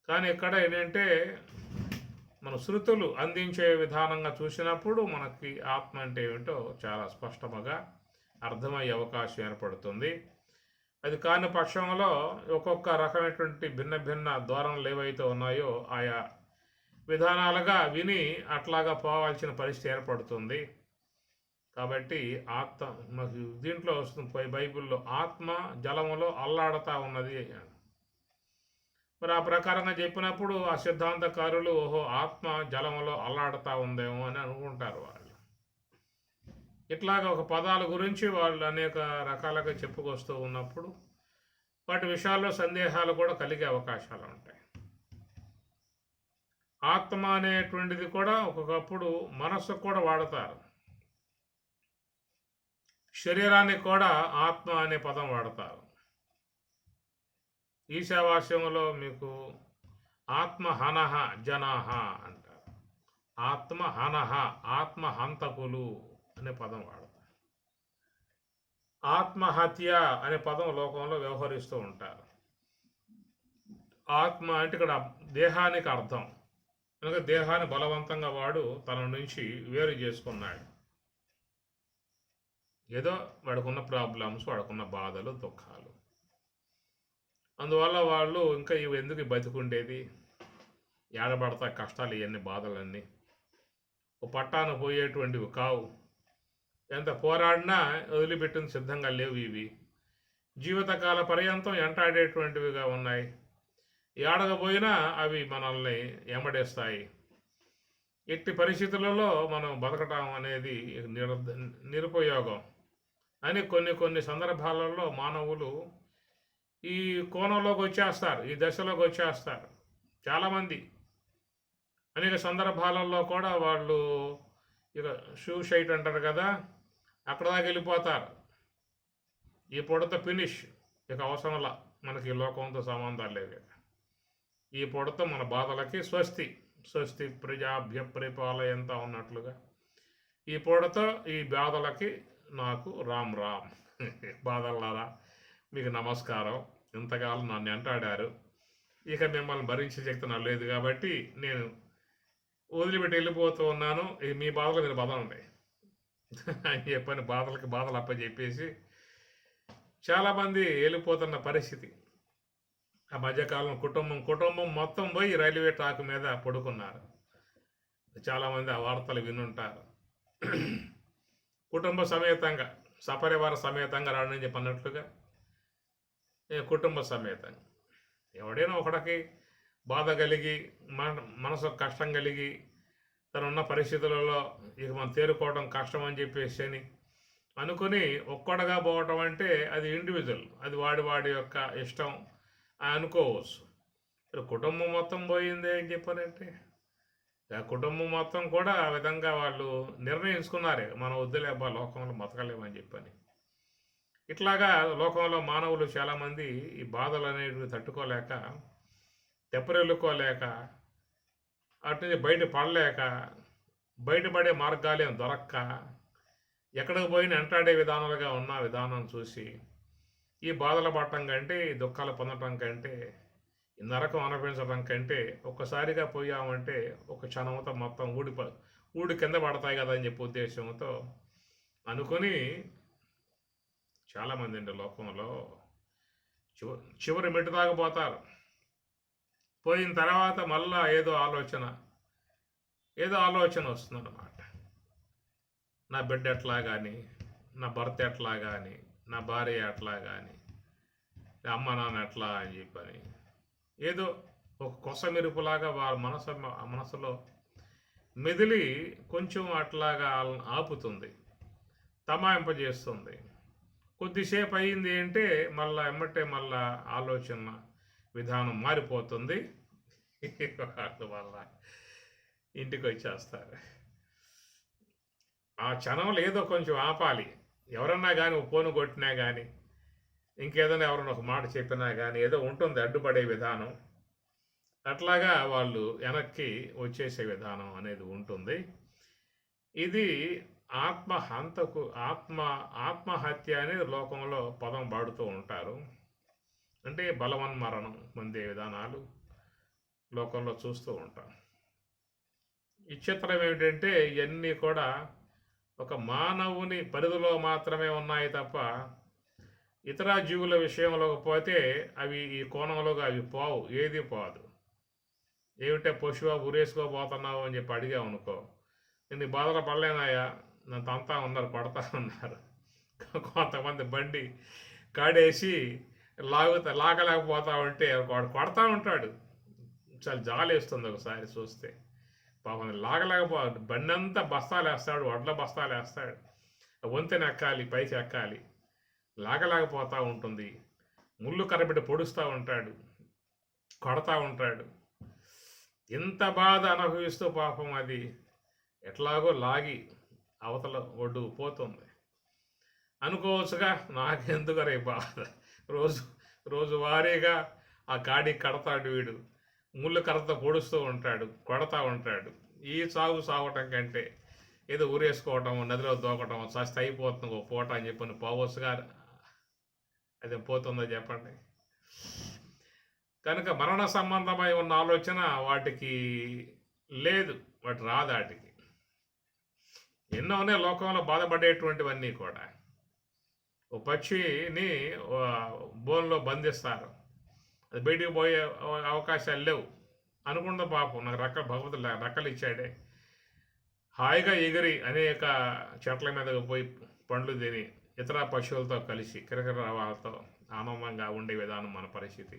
కానీ ఇక్కడ ఏంటంటే మన శృతులు అందించే విధానంగా చూసినప్పుడు మనకి ఆత్మ అంటే ఏమిటో చాలా స్పష్టముగా అర్థమయ్యే అవకాశం ఏర్పడుతుంది. అది కాని పక్షంలో ఒక్కొక్క రకమైనటువంటి భిన్న భిన్న ధోరణులు ఏవైతే ఉన్నాయో ఆయా విధానాలుగా విని అట్లాగా పోవాల్సిన పరిస్థితి ఏర్పడుతుంది. కాబట్టి ఆత్మ మాకు దీంట్లో వస్తుంది బైబిల్లో ఆత్మ జలములో అల్లాడుతూ ఉన్నది. మరి ఆ ప్రకారంగా చెప్పినప్పుడు ఆ సిద్ధాంతకారులు ఓహో ఆత్మ జలములో అల్లాడుతూ ఉందేమో అని అనుకుంటారు వాళ్ళు. ఇట్లాగా ఒక పదాల గురించి వాళ్ళు అనేక రకాలుగా చెప్పుకొస్తూ ఉన్నప్పుడు వాటి విషయాల్లో సందేహాలు కూడా కలిగే అవకాశాలు ఉంటాయి. ఆత్మ అనేటువంటిది కూడా ఒక్కొక్కప్పుడు మనస్సు కూడా వాడతారు. శరీరానికి కూడా ఆత్మ అనే పదం వాడతారు. ఈశావాస్యంలో మీకు ఆత్మ హనహ జనాహ అంటారు. ఆత్మ హనహ ఆత్మ హంతకులు అనే పదం వాడతారు. ఆత్మహత్య అనే పదం లోకంలో వ్యవహరిస్తూ ఉంటారు. ఆత్మ అంటే ఇక్కడ దేహానికి అర్థం. కనుక దేహాన్ని బలవంతంగా వాడు తన నుంచి వేరు చేసుకున్నాడు. ఏదో వాడుకున్న ప్రాబ్లమ్స్, వాడుకున్న బాధలు, దుఃఖాలు, అందువల్ల వాళ్ళు ఇంకా ఇవి ఎందుకు బతికుండేది, ఏడబడతా కష్టాలు, ఇవన్నీ బాధలన్నీ ఓ పట్టాన పోయేటువంటివి కావు. ఎంత పోరాడినా వదిలిపెట్టిన సిద్ధంగా లేవు. ఇవి జీవితకాల పర్యంతం ఎంటాడేటువంటివిగా ఉన్నాయి. ఏడకపోయినా అవి మనల్ని ఎమ్మడేస్తాయి. ఎట్టి పరిస్థితులలో మనం బతకటం అనేది నిరుపయోగం అని కొన్ని సందర్భాలలో మానవులు ఈ కోణంలోకి వచ్చేస్తారు, ఈ దశలోకి వచ్చేస్తారు. చాలామంది అనేక సందర్భాలలో కూడా వాళ్ళు ఇక సూసైడ్ అంటారు కదా, అక్కడ దాకా వెళ్ళిపోతారు. ఈ పొడత ఫినిష్, ఇక అవసరంలా, మనకి ఈ లోకంతో సంబంధాలు లేవు. ఈ పొడత మన బాధలకి స్వస్తి, స్వస్తి ప్రజాభ్య పరిపాలయంత ఉన్నట్లుగా ఈ పొడత ఈ బాధలకి నాకు రామ్ రామ్. బాధల్లారా మీకు నమస్కారం, ఇంతకాలం నన్ను ఎంటాడారు, ఇక మిమ్మల్ని భరించే శక్తి నాకు లేదు కాబట్టి నేను వదిలిపెట్టి వెళ్ళిపోతూ ఉన్నాను, మీ బాధలు మీరు బదలండి అని చెప్పని బాధలకి బాధలు అప్పచెప్పేసి చాలామంది వెళ్ళిపోతున్న పరిస్థితి. ఆ మధ్యకాలం కుటుంబం మొత్తం పోయి రైల్వే ట్రాక్ మీద పడుకున్నారు. చాలామంది ఆ వార్తలు వినుంటారు. కుటుంబ సమేతంగా, సపరివార సమేతంగా రాడని చెప్పి అన్నట్లుగా కుటుంబ సమేతంగా ఎవడైనా ఒకడికి బాధ కలిగి మనసు కష్టం కలిగి తనున్న పరిస్థితులలో ఇక మనం తేరుకోవడం కష్టం అని చెప్పేసి అని అనుకుని ఒక్కడగా పోవటం అంటే అది ఇండివిజువల్, అది వాడి యొక్క ఇష్టం అనుకోవచ్చు. కుటుంబం మొత్తం పోయింది అని చెప్పారంటే ఆ కుటుంబం మొత్తం కూడా ఆ విధంగా వాళ్ళు నిర్ణయించుకున్నారే, మనం వద్దులేబ్బా లోకంలో బతకలేమని చెప్పని. ఇట్లాగా లోకంలో మానవులు చాలామంది ఈ బాధలు అనేవి తట్టుకోలేక, తెప్పరెళ్ళుకోలేక, అటు నుంచి బయటపడలేక, బయటపడే మార్గాలేం దొరక్క, ఎక్కడికి పోయినా ఎంటాడే విధానాలుగా ఉన్న విధానం చూసి ఈ బాధలు పడటం కంటే, ఈ దుఃఖాలు పొందటం కంటే, ఈ నరకం అనుభవించడం కంటే ఒక్కసారిగా పోయామంటే ఒక క్షణంతో మొత్తం ఊడి కింద పడతాయి కదా అని చెప్పి ఉద్దేశంతో అనుకుని చాలామంది అండి లోకంలో చివరి మెట్టు దాకా పోతారు. పోయిన తర్వాత మళ్ళా ఏదో ఆలోచన వస్తుందన్నమాట. నా బిడ్డ ఎట్లా కానీ, నా భర్త ఎట్లా కానీ, నా భార్య ఎట్లా కానీ, అమ్మ నాన్న ఎట్లా అని చెప్పని ఏదో ఒక కొస మెరుపులాగా వాళ్ళ మనసులో మెదిలి కొంచెం అట్లాగా ఆపుతుంది, తమాయింపజేస్తుంది. కొద్దిసేపు అయింది అంటే మళ్ళా ఆలోచన విధానం మారిపోతుంది. వాళ్ళ ఇంటికి వచ్చేస్తారు. ఆ క్షణంలో ఏదో కొంచెం ఆపాలి. ఎవరన్నా కానీ ఫోన్ కొట్టినా కానీ, ఇంకేదైనా ఎవరైనా ఒక మాట చెప్పినా కానీ ఏదో ఉంటుంది అడ్డుపడే విధానం. అట్లాగా వాళ్ళు వెనక్కి వచ్చేసే విధానం అనేది ఉంటుంది. ఇది ఆత్మహత్య అనేది లోకంలో పదం వాడుతూ ఉంటారు. అంటే బలవన్మరణం పొందే విధానాలు లోకంలో చూస్తూ ఉంటాం. విచిత్రం ఏమిటంటే ఇవన్నీ కూడా ఒక మానవుని పరిధిలో మాత్రమే ఉన్నాయి తప్ప ఇతర జీవుల విషయంలోకి పోతే అవి ఈ కోణంలోకి అవి పోవు, ఏది పోదు. ఏమిటే పశువా ఉరేసుకోబోతున్నావు అని చెప్పి అడిగావు అనుకో, నేను బాధలు పడలేనాయా, నన్ను తంతా ఉన్నారు, కొడతా ఉన్నారు. కొంతమంది బండి కాడేసి లాగలేకపోతా ఉంటే వాడు కొడతా ఉంటాడు. చాలా జాలేస్తుంది ఒకసారి చూస్తే. పాపం లాగలేకపో బండి అంతా బస్తాలు వేస్తాడు, వడ్ల బస్తాలు వేస్తాడు, వంతెన ఎక్కాలి, పైకి ఎక్కాలి, లాగలేకపోతూ ఉంటుంది. ముళ్ళు కరబెట్టి పొడుస్తూ ఉంటాడు, కొడతా ఉంటాడు. ఇంత బాధ అనుభవిస్తూ పాపం అది ఎట్లాగో లాగి అవతల ఒడ్డు పోతుంది. అనుకోవచ్చుగా, నాకెందుకు రే బాధ, రోజువారీగా ఆ గాడి కడతాడు వీడు, ముళ్ళు కర్రతో పొడుస్తూ ఉంటాడు, కొడతా ఉంటాడు. ఈ సాగటం కంటే ఏదో ఊరేసుకోవటం, నదిలో దూకటం, చస్తే అయిపోతుంది ఒక పూట అని చెప్పని పోవచ్చుగా. అది పోతుందో చెప్పండి. కనుక మరణ సంబంధమై ఉన్న ఆలోచన వాటికి లేదు, వాటి రాదాటికి. ఎన్నోనే లోకంలో బాధపడేటువంటివన్నీ కూడా. ఓ పక్షిని బోన్లో బంధిస్తారు, అది బయటికి పోయే అవకాశాలు లేవు అనుకుంటే పాపం నాకు భగవంతుడు రెక్కలు ఇచ్చాడే, హాయిగా ఎగిరి అనేక చెట్ల మీదకి పోయి పండ్లు తిని ఇతర పశువులతో కలిసి కిరకిర వాళ్ళతో ఆనందంగా ఉండే విధానం మన పరిస్థితి.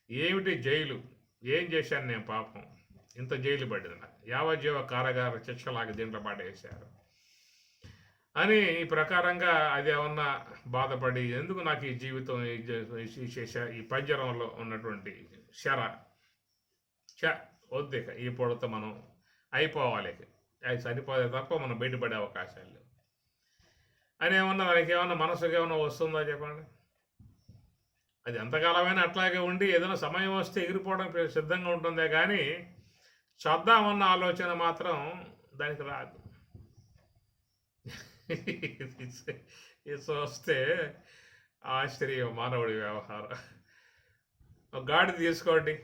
ఏమిటి జైలు, ఏం చేశాను నేను పాపం, ఇంత జైలు పడింది నాకు, యావజ్జీవ కారాగార శిక్షలాగా దీంట్లో పడేశారు అని ఈ ప్రకారంగా అది ఏమన్నా బాధపడి, ఎందుకు నాకు ఈ జీవితం ఈ పంజరంలో ఉన్నటువంటి వద్దు, ఈ పొడతో మనం అయిపోవాలి, అది సరిపోతే తప్ప మనం బయటపడే అవకాశాలు లేవు అని ఏమన్నా దానికి ఏమన్నా మనసుకు ఏమన్నా వస్తుందో చెప్పండి. అది ఎంతకాలమైనా అట్లాగే ఉండి ఏదైనా సమయం వస్తే ఎగిరిపోవడం సిద్ధంగా ఉంటుందే కానీ చూద్దామన్న ఆలోచన మాత్రం దానికి రాదు. ఇది చూస్తే ఆశ్చర్యం మానవుడి వ్యవహారం. ఒక గాడిద తీసుకోండి,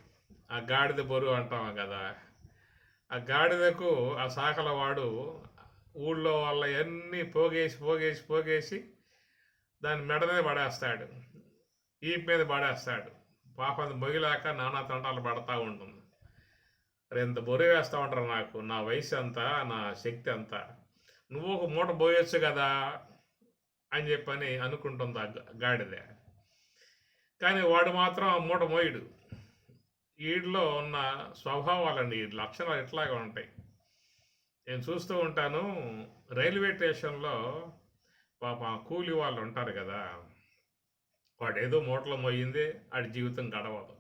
ఆ గాడిద బరువు అంటాం కదా, ఆ గాడిదకు ఆ శాఖల వాడు ఊళ్ళో వాళ్ళ అన్నీ పోగేసి దాని మెడ మీద పడేస్తాడు, ఈపు మీద పడేస్తాడు. పాపం మొగిలాక నానా తంటాలు పడతా ఉంటుంది. ఎంత బరువు వేస్తూ ఉంటారు, నాకు నా వయసు అంతా, నా శక్తి అంతా, నువ్వు ఒక మూట పోయొచ్చు కదా అని చెప్పని అనుకుంటుంది ఆ గాడిద. కానీ వాడు మాత్రం ఆ మూట మోయడు. వీడిలో ఉన్న స్వభావాలండి, ఈ లక్షణాలు ఇట్లాగే ఉంటాయి. నేను చూస్తూ ఉంటాను, రైల్వే స్టేషన్లో పాప కూలి వాళ్ళు ఉంటారు కదా, వాడు ఏదో మూటలో మోయింది, వాడి జీవితం గడవదు.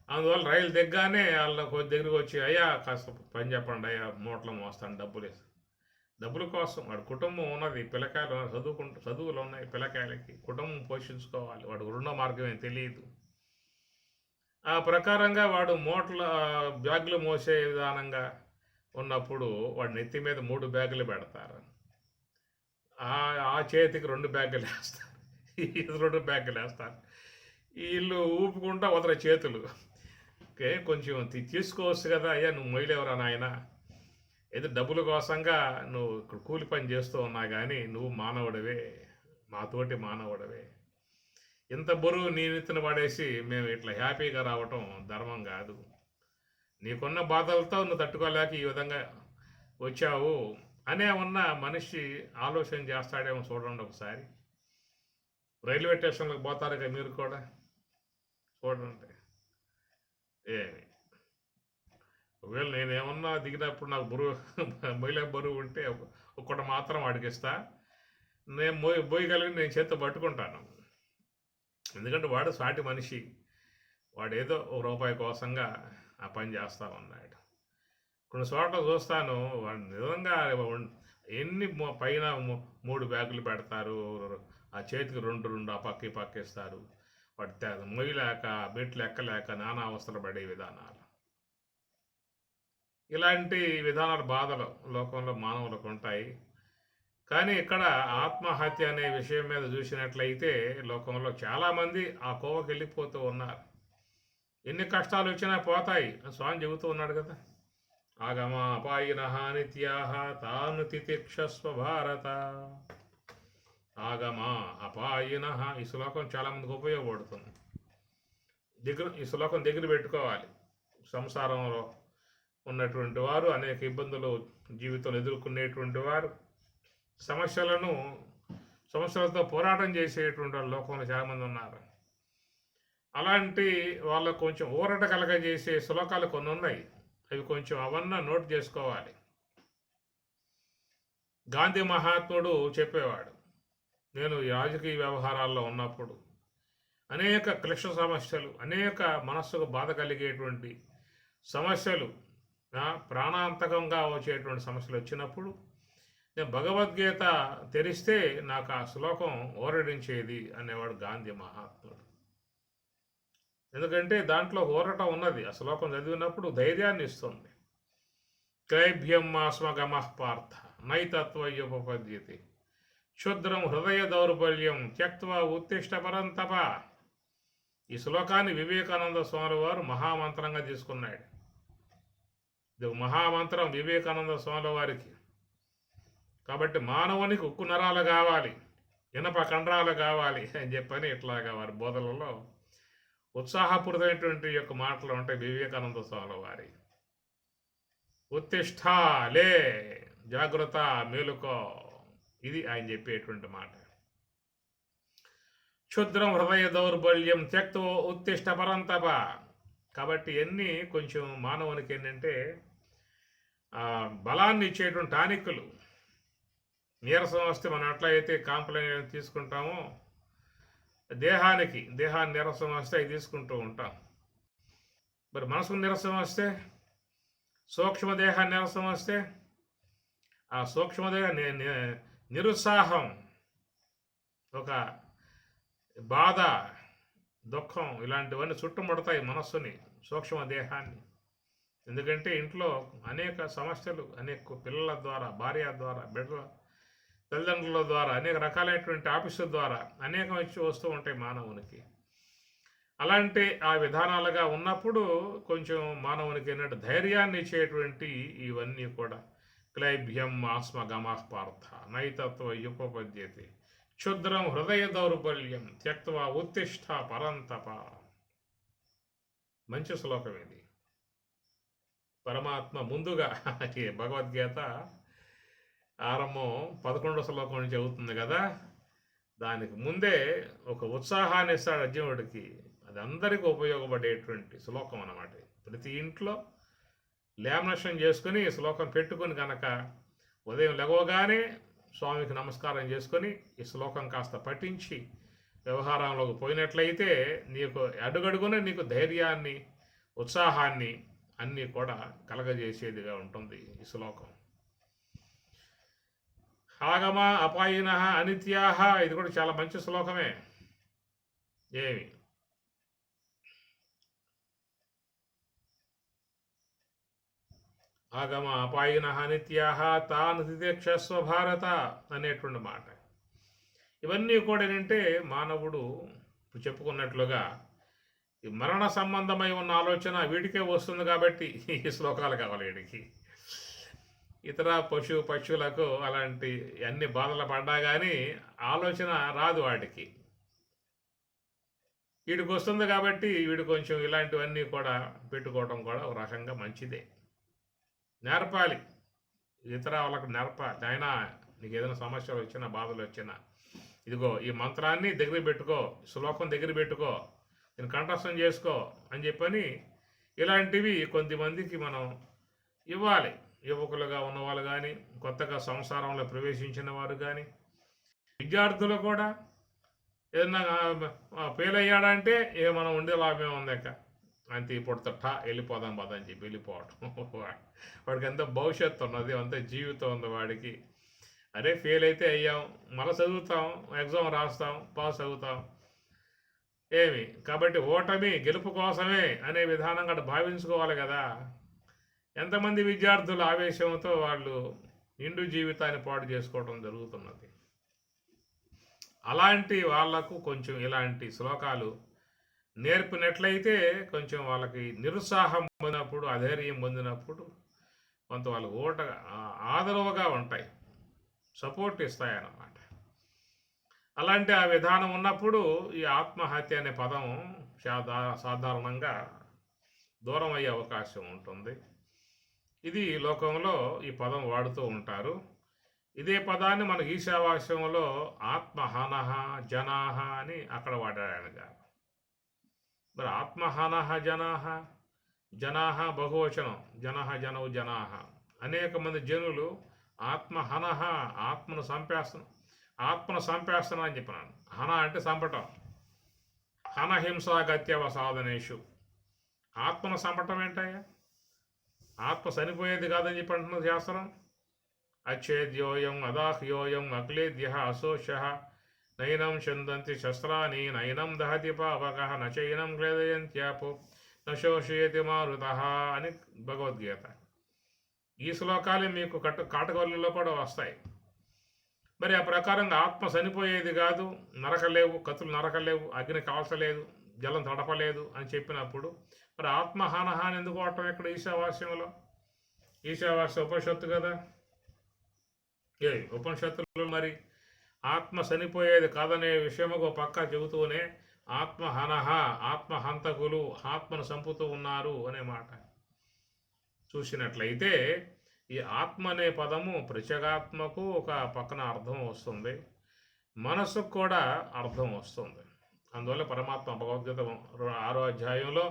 అందువల్ల రైలు దిగ్గానే వాళ్ళ దగ్గరికి వచ్చి, అయ్యా కాస్త పని చెప్పండి అయ్యా, మూటలో మోస్తాను, డబ్బుల కోసం. వాడు కుటుంబం ఉన్నది, పిల్లకాయలు చదువులు ఉన్నాయి, పిల్లకాయలకి కుటుంబం పోషించుకోవాలి, వాడు రెండో మార్గం ఏం తెలియదు. ఆ ప్రకారంగా వాడు బ్యాగులు మోసే విధానంగా ఉన్నప్పుడు వాడి నెత్తి మీద 3 బ్యాగులు పెడతారు, ఆ చేతికి 2 బ్యాగులు వేస్తారు, ఇది 2 బ్యాగులు వేస్తారు. వీళ్ళు ఊపుకుంటా వదల చేతులు. ఓకే, కొంచెం తీసుకోవచ్చు కదా అయ్యా, నువ్వు మొయ్యలేవరా నాయన, ఏదో డబ్బుల కోసంగా నువ్వు ఇక్కడ కూలి పని చేస్తూ ఉన్నా కానీ నువ్వు మానవుడవే, మాతోటి మానవుడవే. ఇంత బరువు నీ నెత్తిన పడేసి మేము ఇట్లా హ్యాపీగా రావటం ధర్మం కాదు. నీకున్న బాధలతో నువ్వు తట్టుకోలేక ఈ విధంగా వచ్చావు అనే ఉన్న మనిషి ఆలోచన చేస్తాడేమో చూడండి ఒకసారి. రైల్వే స్టేషన్లకు పోతారు కదా మీరు కూడా, చూడండి. ఏమి ఒకవేళ నేనేమన్నా దిగినప్పుడు నాకు మహిళ బరువు ఉంటే ఒక్కటి మాత్రం అడిగిస్తా, నేను మోయగలిగి నేను చేత్తో పట్టుకుంటాను. ఎందుకంటే వాడు సాటి మనిషి, వాడు ఏదో ₹1 కోసంగా ఆ పని చేస్తూ ఉన్నాడు. కొన్ని చోట్ల చూస్తాను, వాడు నిజంగా ఎన్ని పైన 3 బ్యాగులు పెడతారు, ఆ చేతికి 2 ఆ పక్క పక్కిస్తారు. వాడు మొయ్యలేక మెట్లు ఎక్కలేక నానా అవస్థలు పడే విధానాలు, ఇలాంటి విధానాలు బాధలు లోకంలో మానవులకు ఉంటాయి. కానీ ఇక్కడ ఆత్మహత్య అనే విషయం మీద చూసినట్లయితే లోకంలో చాలామంది ఆ కోవకి వెళ్ళిపోతూ ఉన్నారు. ఎన్ని కష్టాలు వచ్చినా పోతాయి స్వామి చెబుతూ ఉన్నాడు కదా, ఆగమాపాయినః నిత్యాః తాను తితిక్షస్వ భారత. ఆగమ అపాయినః, ఈ శ్లోకం చాలామందికి ఉపయోగపడుతుంది. ఈ శ్లోకం దగ్గర పెట్టుకోవాలి. సంసారంలో ఉన్నటువంటి వారు, అనేక ఇబ్బందులు జీవితంలో ఎదుర్కొనేటువంటి వారు, సమస్యలతో పోరాటం చేసేటువంటి వాళ్ళు లోకంలో చాలామంది ఉన్నారు. అలాంటి వాళ్ళకు కొంచెం ఊరట కలగజేసే శ్లోకాలు కొన్ని ఉన్నాయి. అవి కొంచెం అవన్నీ నోట్ చేసుకోవాలి. గాంధీ మహాత్ముడు చెప్పేవాడు, నేను ఈ రాజకీయ వ్యవహారాల్లో ఉన్నప్పుడు అనేక క్లిష్ట సమస్యలు, అనేక మనస్సుకు బాధ కలిగేటువంటి సమస్యలు, ప్రాణాంతకంగా వచ్చేటువంటి సమస్యలు వచ్చినప్పుడు నేను భగవద్గీత తెరిస్తే నాకు ఆ శ్లోకం ఓరడించేది అనేవాడు గాంధీ మహాత్ముడు. ఎందుకంటే దాంట్లో ఊరట ఉన్నది. ఆ శ్లోకం చదివినప్పుడు ధైర్యాన్ని ఇస్తుంది. క్లైభ్యం ఆస్మగమః పార్థ నైతత్వయుపపద్యతే క్షుద్రం హృదయ దౌర్బల్యం త్యక్త్వా ఉత్తిష్ట పరంతప. ఈ శ్లోకాన్ని వివేకానంద స్వామి వారు మహామంత్రంగా తీసుకున్నాడు. ఇది మహామంత్రం వివేకానంద స్వామి వారికి. కాబట్టి మానవునికి ఉక్కు నరాలు కావాలి, ఇనప కండరాలు కావాలి అని చెప్పని ఇట్లాగా వారి బోధనలో ఉత్సాహపూరితమైనటువంటి యొక్క మాటలు ఉంటాయి వివేకానంద స్వామి వారి. ఉత్తిష్ట, లే, జాగ్రత్త, మేలుకో, ఇది ఆయన చెప్పేటువంటి మాట. క్షుద్రం హృదయ దౌర్బల్యం త్యక్తో ఉత్తిష్ట పరంతప. కాబట్టి ఎన్ని కొంచెం మానవునికి ఏంటంటే బలాన్ని ఇచ్చేటువంటి టానిక్లు. నీరసం వస్తే మనం ఎట్లయితే కాంప్లైంట్ తీసుకుంటామో, దేహాన్ని నీరసం వస్తే అవి తీసుకుంటూ ఉంటాం. మరి మనసుకు నీరసం వస్తే, సూక్ష్మదేహ నీరసం వస్తే, ఆ సూక్ష్మదేహ నిరుత్సాహం, ఒక బాధ, దుఃఖం, ఇలాంటివన్నీ చుట్టుముడతాయి మనస్సుని, సూక్ష్మదేహాన్ని. ఎందుకంటే ఇంట్లో అనేక సమస్యలు, అనేక పిల్లల ద్వారా, భార్య ద్వారా, బిడ్డల తల్లిదండ్రుల ద్వారా, అనేక రకాలైనటువంటి ఆఫీసుల ద్వారా అనేకం వచ్చి వస్తూ ఉంటాయి మానవునికి. అలాంటి ఆ విధానాలుగా ఉన్నప్పుడు కొంచెం మానవునికి ఏంటంటే ధైర్యాన్ని ఇచ్చేటువంటి ఇవన్నీ కూడా క్లైభ్యం ఆస్మగమః పార్థ నైతత్వయుపపద్యతే క్షుద్రం హృదయ దౌర్బల్యం త్యక్త్వా ఉత్తిష్ట పరంతప. మంచి శ్లోకం ఇది. పరమాత్మ ముందుగా భగవద్గీత ఆరంభం 11వ శ్లోకం నుంచి అవుతుంది కదా, దానికి ముందే ఒక ఉత్సాహాన్ని ఇస్తాడు అర్జునుడికి. అది అందరికీ ఉపయోగపడేటువంటి శ్లోకం అన్నమాట. ప్రతి ఇంట్లో లేమనషన్ చేసుకుని ఈ శ్లోకం పెట్టుకుని కనుక ఉదయం లెగవగానే స్వామికి నమస్కారం చేసుకొని ఈ శ్లోకం కాస్త పఠించి వ్యవహారంలోకి పోయినట్లయితే నీకు అడుగడుగున నీకు ధైర్యాన్ని, ఉత్సాహాన్ని అన్నీ కూడా కలగజేసేదిగా ఉంటుంది ఈ శ్లోకం. ఆగమ అపాయినః అనిత్యాః, ఇది కూడా చాలా మంచి శ్లోకమే. ఏమి ఆగమ అపాయినః అనిత్యాః తాను తితిక్షస్వ భారత అనేటువంటి మాట. ఇవన్నీ కూడా ఏంటంటే మానవుడు ఇప్పుడు చెప్పుకున్నట్లుగా ఈ మరణ సంబంధమై ఉన్న ఆలోచన వీటికే వస్తుంది కాబట్టి ఈ శ్లోకాలు కావాలి వీడికి. ఇతర పశువులకు అలాంటి అన్ని బాధలు పడ్డా కానీ ఆలోచన రాదు వాడికి. వీడికి వస్తుంది కాబట్టి వీడు కొంచెం ఇలాంటివన్నీ కూడా పెట్టుకోవడం కూడా ఒక రకంగా మంచిదే. నేర్పాలి, ఇతర వాళ్ళకు నేర్పాలి. అయినా నీకు ఏదైనా సమస్యలు వచ్చినా, బాధలు వచ్చినా, ఇదిగో ఈ మంత్రాన్ని దగ్గర పెట్టుకో, శ్లోకం దగ్గర పెట్టుకో, నేను కంఠస్థం చేసుకో అని చెప్పని ఇలాంటివి కొంతమందికి మనం ఇవ్వాలి. యువకులుగా ఉన్నవాళ్ళు కానీ, కొత్తగా సంసారంలో ప్రవేశించిన వారు కానీ, విద్యార్థులు కూడా ఏదన్నా ఫెయిల్ అయ్యాడంటే మనం ఉండే లాభం ఉందాక అంతే, ఇప్పుడు వెళ్ళిపోదాం పద అని చెప్పి వెళ్ళిపోవటం. వాడికి ఎంత భవిష్యత్తు ఉన్నది, అంత జీవితం ఉంది వాడికి. అరే ఫెయిల్ అయితే అయ్యాం, మళ్ళీ చదువుతాం, ఎగ్జామ్ రాస్తాం, పాస్ అవుతాం. ఏమి కాబట్టి ఓటమి గెలుపు కోసమే అనే విధానంగా భావించుకోవాలి కదా. ఎంతమంది విద్యార్థుల ఆవేశంతో వాళ్ళు నిండు జీవితాన్ని పాడు చేసుకోవడం జరుగుతున్నది. అలాంటి వాళ్లకు కొంచెం ఇలాంటి శ్లోకాలు నేర్పినట్లయితే కొంచెం వాళ్ళకి నిరుత్సాహం పొందినప్పుడు, అధైర్యం పొందినప్పుడు కొంత వాళ్ళకు ఆదరవుగా ఉంటాయి, సపోర్ట్ ఇస్తాయన్నమాట. అలాంటి ఆ విధానం ఉన్నప్పుడు ఈ ఆత్మహత్య అనే పదం సాధారణంగా దూరం అయ్యే అవకాశం ఉంటుంది. ఇది లోకంలో ఈ పదం వాడుతూ ఉంటారు. ఇదే పదాన్ని మన ఈశావాస్యంలో ఆత్మహనః జనాహ అని అక్కడ వాడాడు ఆయన గారు. మరి ఆత్మహనః జనాహ బహువచనం, జనవు జనాహ, అనేక మంది జనులు ఆత్మహనః ఆత్మను సంపేస్తున్నాను అని చెప్పినాను. హన అంటే చంపటం, హనహింసాగత్యవ సాధనేషు. ఆత్మను చంపటం ఏంటయ్యా? ఆత్మ చనిపోయేది కాదని చెప్పి అంటున్నది శాస్త్రం. అచ్ఛేద్యోయం అదాహ్యోయం అక్లేద్య అశోష నైనం చందంతి శస్త్రాన్ని నైనం దహతి పావక నచైనం క్లేదయంత్యాపో నశోషయతి మారుత అని భగవద్గీత. ఈ శ్లోకాలే మీకు కాటగొల్లులో కూడా వస్తాయి. మరి ఆ ప్రకారంగా ఆత్మ చనిపోయేది కాదు, నరకలేవు, కత్తులు నరకలేవు, అగ్ని కాల్చలేదు, జలం తడపలేదు అని చెప్పినప్పుడు మరి ఆత్మహానహాని ఎందుకు వాడటం ఇక్కడ ఈశావాస్యంలో? ఈశావాస్య ఉపనిషత్తు కదా. ఉపనిషత్తులు మరి ఆత్మ చనిపోయేది కాదనే విషయం ఒక పక్క చెబుతూనే ఆత్మహనహ, ఆత్మహంతకులు ఆత్మను చంపుతూ ఉన్నారు అనే మాట చూసినట్లయితే ఈ ఆత్మ అనే పదము ప్రత్యేగాత్మకు ఒక పక్కన అర్థం వస్తుంది, మనస్సుకు కూడా అర్థం వస్తుంది. అందువల్ల పరమాత్మ భగవద్గీత 6వ అధ్యాయంలో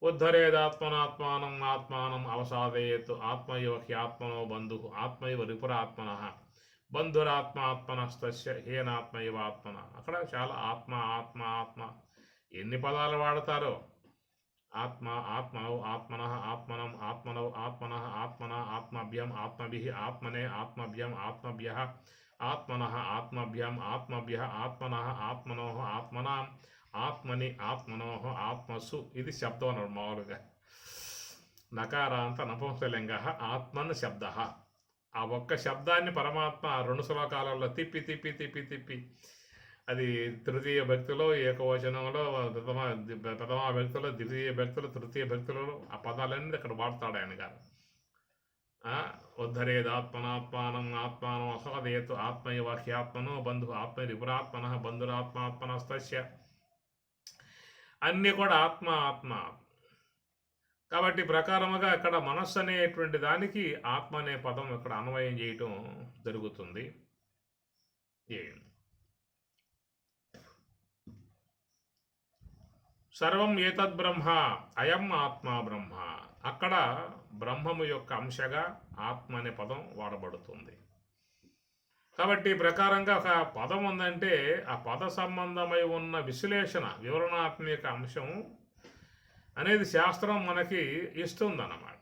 ఉద్ధరేదాత్మనాత్మానం ఆత్మానం అవసాదయేత్ ఆత్మైవ హ్యాత్మనో బంధు ఆత్మైవ రిపురాత్మన బంధురాత్మాత్మనస్తస్య హేనాత్మైవ ఆత్మన. అక్కడ చాలా ఆత్మ ఆత్మ ఆత్మ ఎన్ని పదాలు వాడతారో. ఆత్మ ఆత్మనౌ ఆత్మనః ఆత్మనం ఆత్మనౌ ఆత్మనః ఆత్మన ఆత్మభ్యం ఆత్మభిః ఆత్మనే ఆత్మభ్యం ఆత్మభ్యః ఆత్మనః ఆత్మభ్యం ఆత్మభ్యః ఆత్మనః ఆత్మనోః ఆత్మనాం ఆత్మని ఆత్మనోః ఆత్మసు. ఇది శబ్దం అన్నాడు మామూలుగా. నకారాంత నపుంసలింగ ఆత్మన్ శబ్ద. ఆ ఒక్క శబ్దాన్ని పరమాత్మ 2 శ్లోకాలలో తిప్పి తిప్పి తిప్పి తిప్పి, అది తృతీయ భక్తిలో ఏకవచనంలో, ప్రథమా భక్తిలో, ద్వితీయ భక్తులు, తృతీయ భక్తులలో ఆ పదాలన్నీ అక్కడ వాడతాడు ఆయన గారు. ఉద్ధరేదాత్మనాత్మానం ఆత్మానం అసోదయత్ ఆత్మైవ హ్యాత్మనో బంధు ఆత్మ రిపురాత్మన బంధురాత్మాత్మనస్తస్య. అన్నీ కూడా ఆత్మ ఆత్మ. కాబట్టి ప్రకారముగా ఇక్కడ మనస్సు అనేటువంటి దానికి ఆత్మ అనే పదం ఇక్కడ అన్వయం చేయటం జరుగుతుంది. సర్వం ఏతద్ బ్రహ్మ అయం ఆత్మ బ్రహ్మ. అక్కడ బ్రహ్మము యొక్క అంశగా ఆత్మ అనే పదం వాడబడుతుంది. కాబట్టి ప్రకారంగా ఒక పదం ఉందంటే ఆ పద సంబంధమై ఉన్న విశ్లేషణ, వివరణాత్మక అంశం అనేది శాస్త్రం మనకి ఇస్తుందన్నమాట.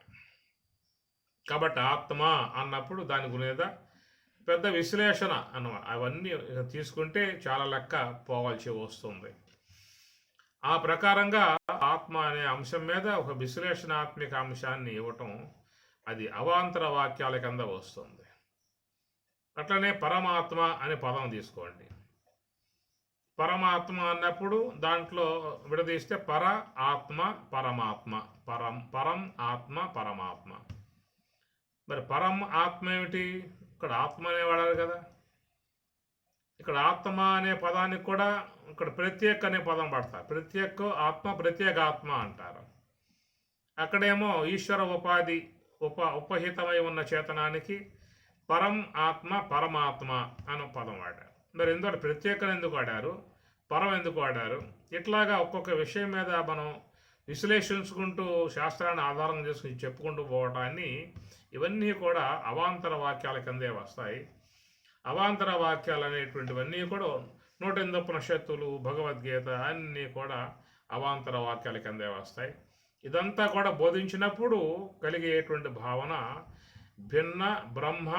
కాబట్టి ఆత్మ అన్నప్పుడు దాని గురించి పెద్ద విశ్లేషణ అన్నమాట. అవన్నీ తీసుకుంటే చాలా లెక్క పోవాల్సి వస్తుంది. ఆ ప్రకారంగా ఆత్మ అనే అంశం మీద ఒక విశ్లేషణాత్మక అంశాన్ని ఇవ్వటం అది అవాంతర వాక్యాల కింద వస్తుంది. అట్లనే పరమాత్మ అనే పదం తీసుకోండి. పరమాత్మ అన్నప్పుడు దాంట్లో విడదీస్తే పర ఆత్మ పరమాత్మ, పరం ఆత్మ పరమాత్మ. మరి పరం ఆత్మ ఏమిటి? ఇక్కడ ఆత్మ అనే వాడారు కదా. ఇక్కడ ఆత్మ అనే పదానికి కూడా ఇక్కడ ప్రత్యేక అనే పదం పడతారు. ప్రత్యేక ఆత్మ ప్రత్యేగాత్మ అంటారు. అక్కడేమో ఈశ్వర ఉపాధి ఉపహితమై ఉన్న చేతనానికి పరం ఆత్మ పరమాత్మ అనే పదం వాడారు. మరి ఎందుకంటే ప్రత్యేకను ఎందుకు వాడారు, పరం ఎందుకు వాడారు? ఇట్లాగా ఒక్కొక్క విషయం మీద మనం విశ్లేషించుకుంటూ శాస్త్రాన్ని ఆధారం చేసుకుని చెప్పుకుంటూ పోవటాన్ని ఇవన్నీ కూడా అవాంతర వాక్యాల కిందే వస్తాయి. అవాంతర వాక్యాలు అనేటువంటివన్నీ కూడా 108 ఉపనిషత్తులు, భగవద్గీత అన్నీ కూడా అవాంతర వాక్యాల కిందే వస్తాయి. ఇదంతా కూడా బోధించినప్పుడు కలిగేటువంటి భావన భిన్న బ్రహ్మ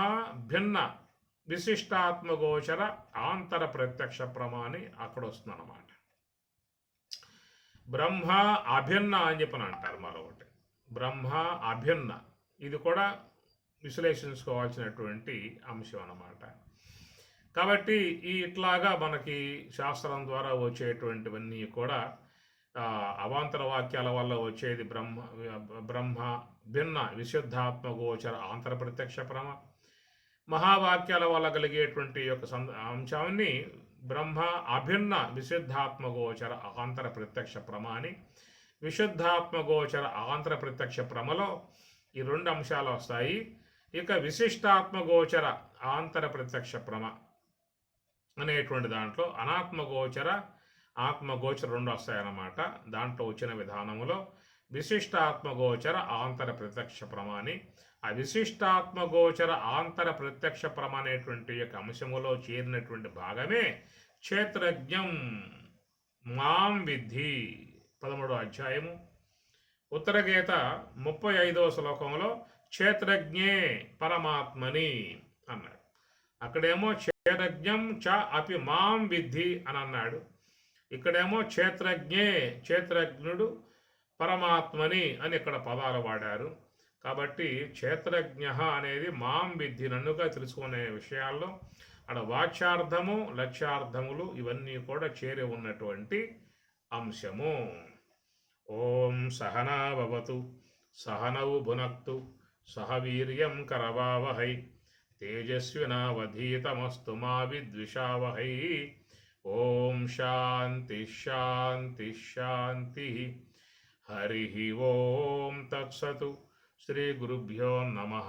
భిన్న విశిష్టాత్మగోచర ఆంతర ప్రత్యక్ష ప్రమాణి అక్కడ వస్తుంది అన్నమాట. బ్రహ్మ అభిన్న అని చెప్పని అంటారు. మరొకటి బ్రహ్మ అభిన్న, ఇది కూడా విశ్లేషించుకోవాల్సినటువంటి అంశం అన్నమాట. కాబట్టి ఇట్లాగా మనకి శాస్త్రం ద్వారా వచ్చేటువంటివన్నీ కూడా అవాంతర వాక్యాల వల్ల వచ్చేది బ్రహ్మ భిన్న విశుద్ధాత్మ గోచర ఆంతర ప్రత్యక్ష ప్రమ. మహావాక్యాల వల్ల కలిగేటువంటి యొక్క అంశాన్ని బ్రహ్మ అభిన్న విశుద్ధాత్మ గోచర ఆంతర ప్రత్యక్ష ప్రమ అని. విశుద్ధాత్మ గోచర ఆంతర ప్రత్యక్ష ప్రమలో ఈ రెండు అంశాలు వస్తాయి. ఇక విశిష్టాత్మ గోచర ఆంతర ప్రత్యక్ష ప్రమ అనేటువంటి దాంట్లో అనాత్మగోచర ఆత్మగోచర రెండు వస్తాయన్నమాట. దాంట్లో వచ్చిన విధానములో విశిష్టాత్మగోచర ఆంతర ప్రత్యక్ష ప్రమాని. ఆ విశిష్టాత్మగోచర ఆంతర ప్రత్యక్ష ప్రమ అనేటువంటి యొక్క అంశములో చేరినటువంటి భాగమే క్షేత్రజ్ఞం మాం విద్ధి 13వ అధ్యాయము ఉత్తరగీత 35వ శ్లోకంలో క్షేత్రజ్ఞే పరమాత్మని అన్నాడు. అక్కడేమో క్షేత్రజ్ఞం చ అపి మాం విద్ధి అని అన్నాడు. ఇక్కడేమో క్షేత్రజ్ఞుడు పరమాత్మని అని ఇక్కడ పదాలు వాడారు. కాబట్టి క్షేత్రజ్ఞ అనేది మాం విద్ధి నన్నుగా తెలుసుకునే విషయాల్లో అక్కడ వాచ్యార్థము లక్ష్యార్థములు ఇవన్నీ కూడా చేరి ఉన్నటువంటి అంశము. ఓం సహనాభవతు సహనౌ భునక్తు సహ వీర్యం కరవావహై తేజస్వినావధీతమస్తు మా విద్విషావహై. ఓం శాంతి శాంతి శాంతి. హరి ఓం తత్సతు. శ్రీ గురుభ్యో నమః.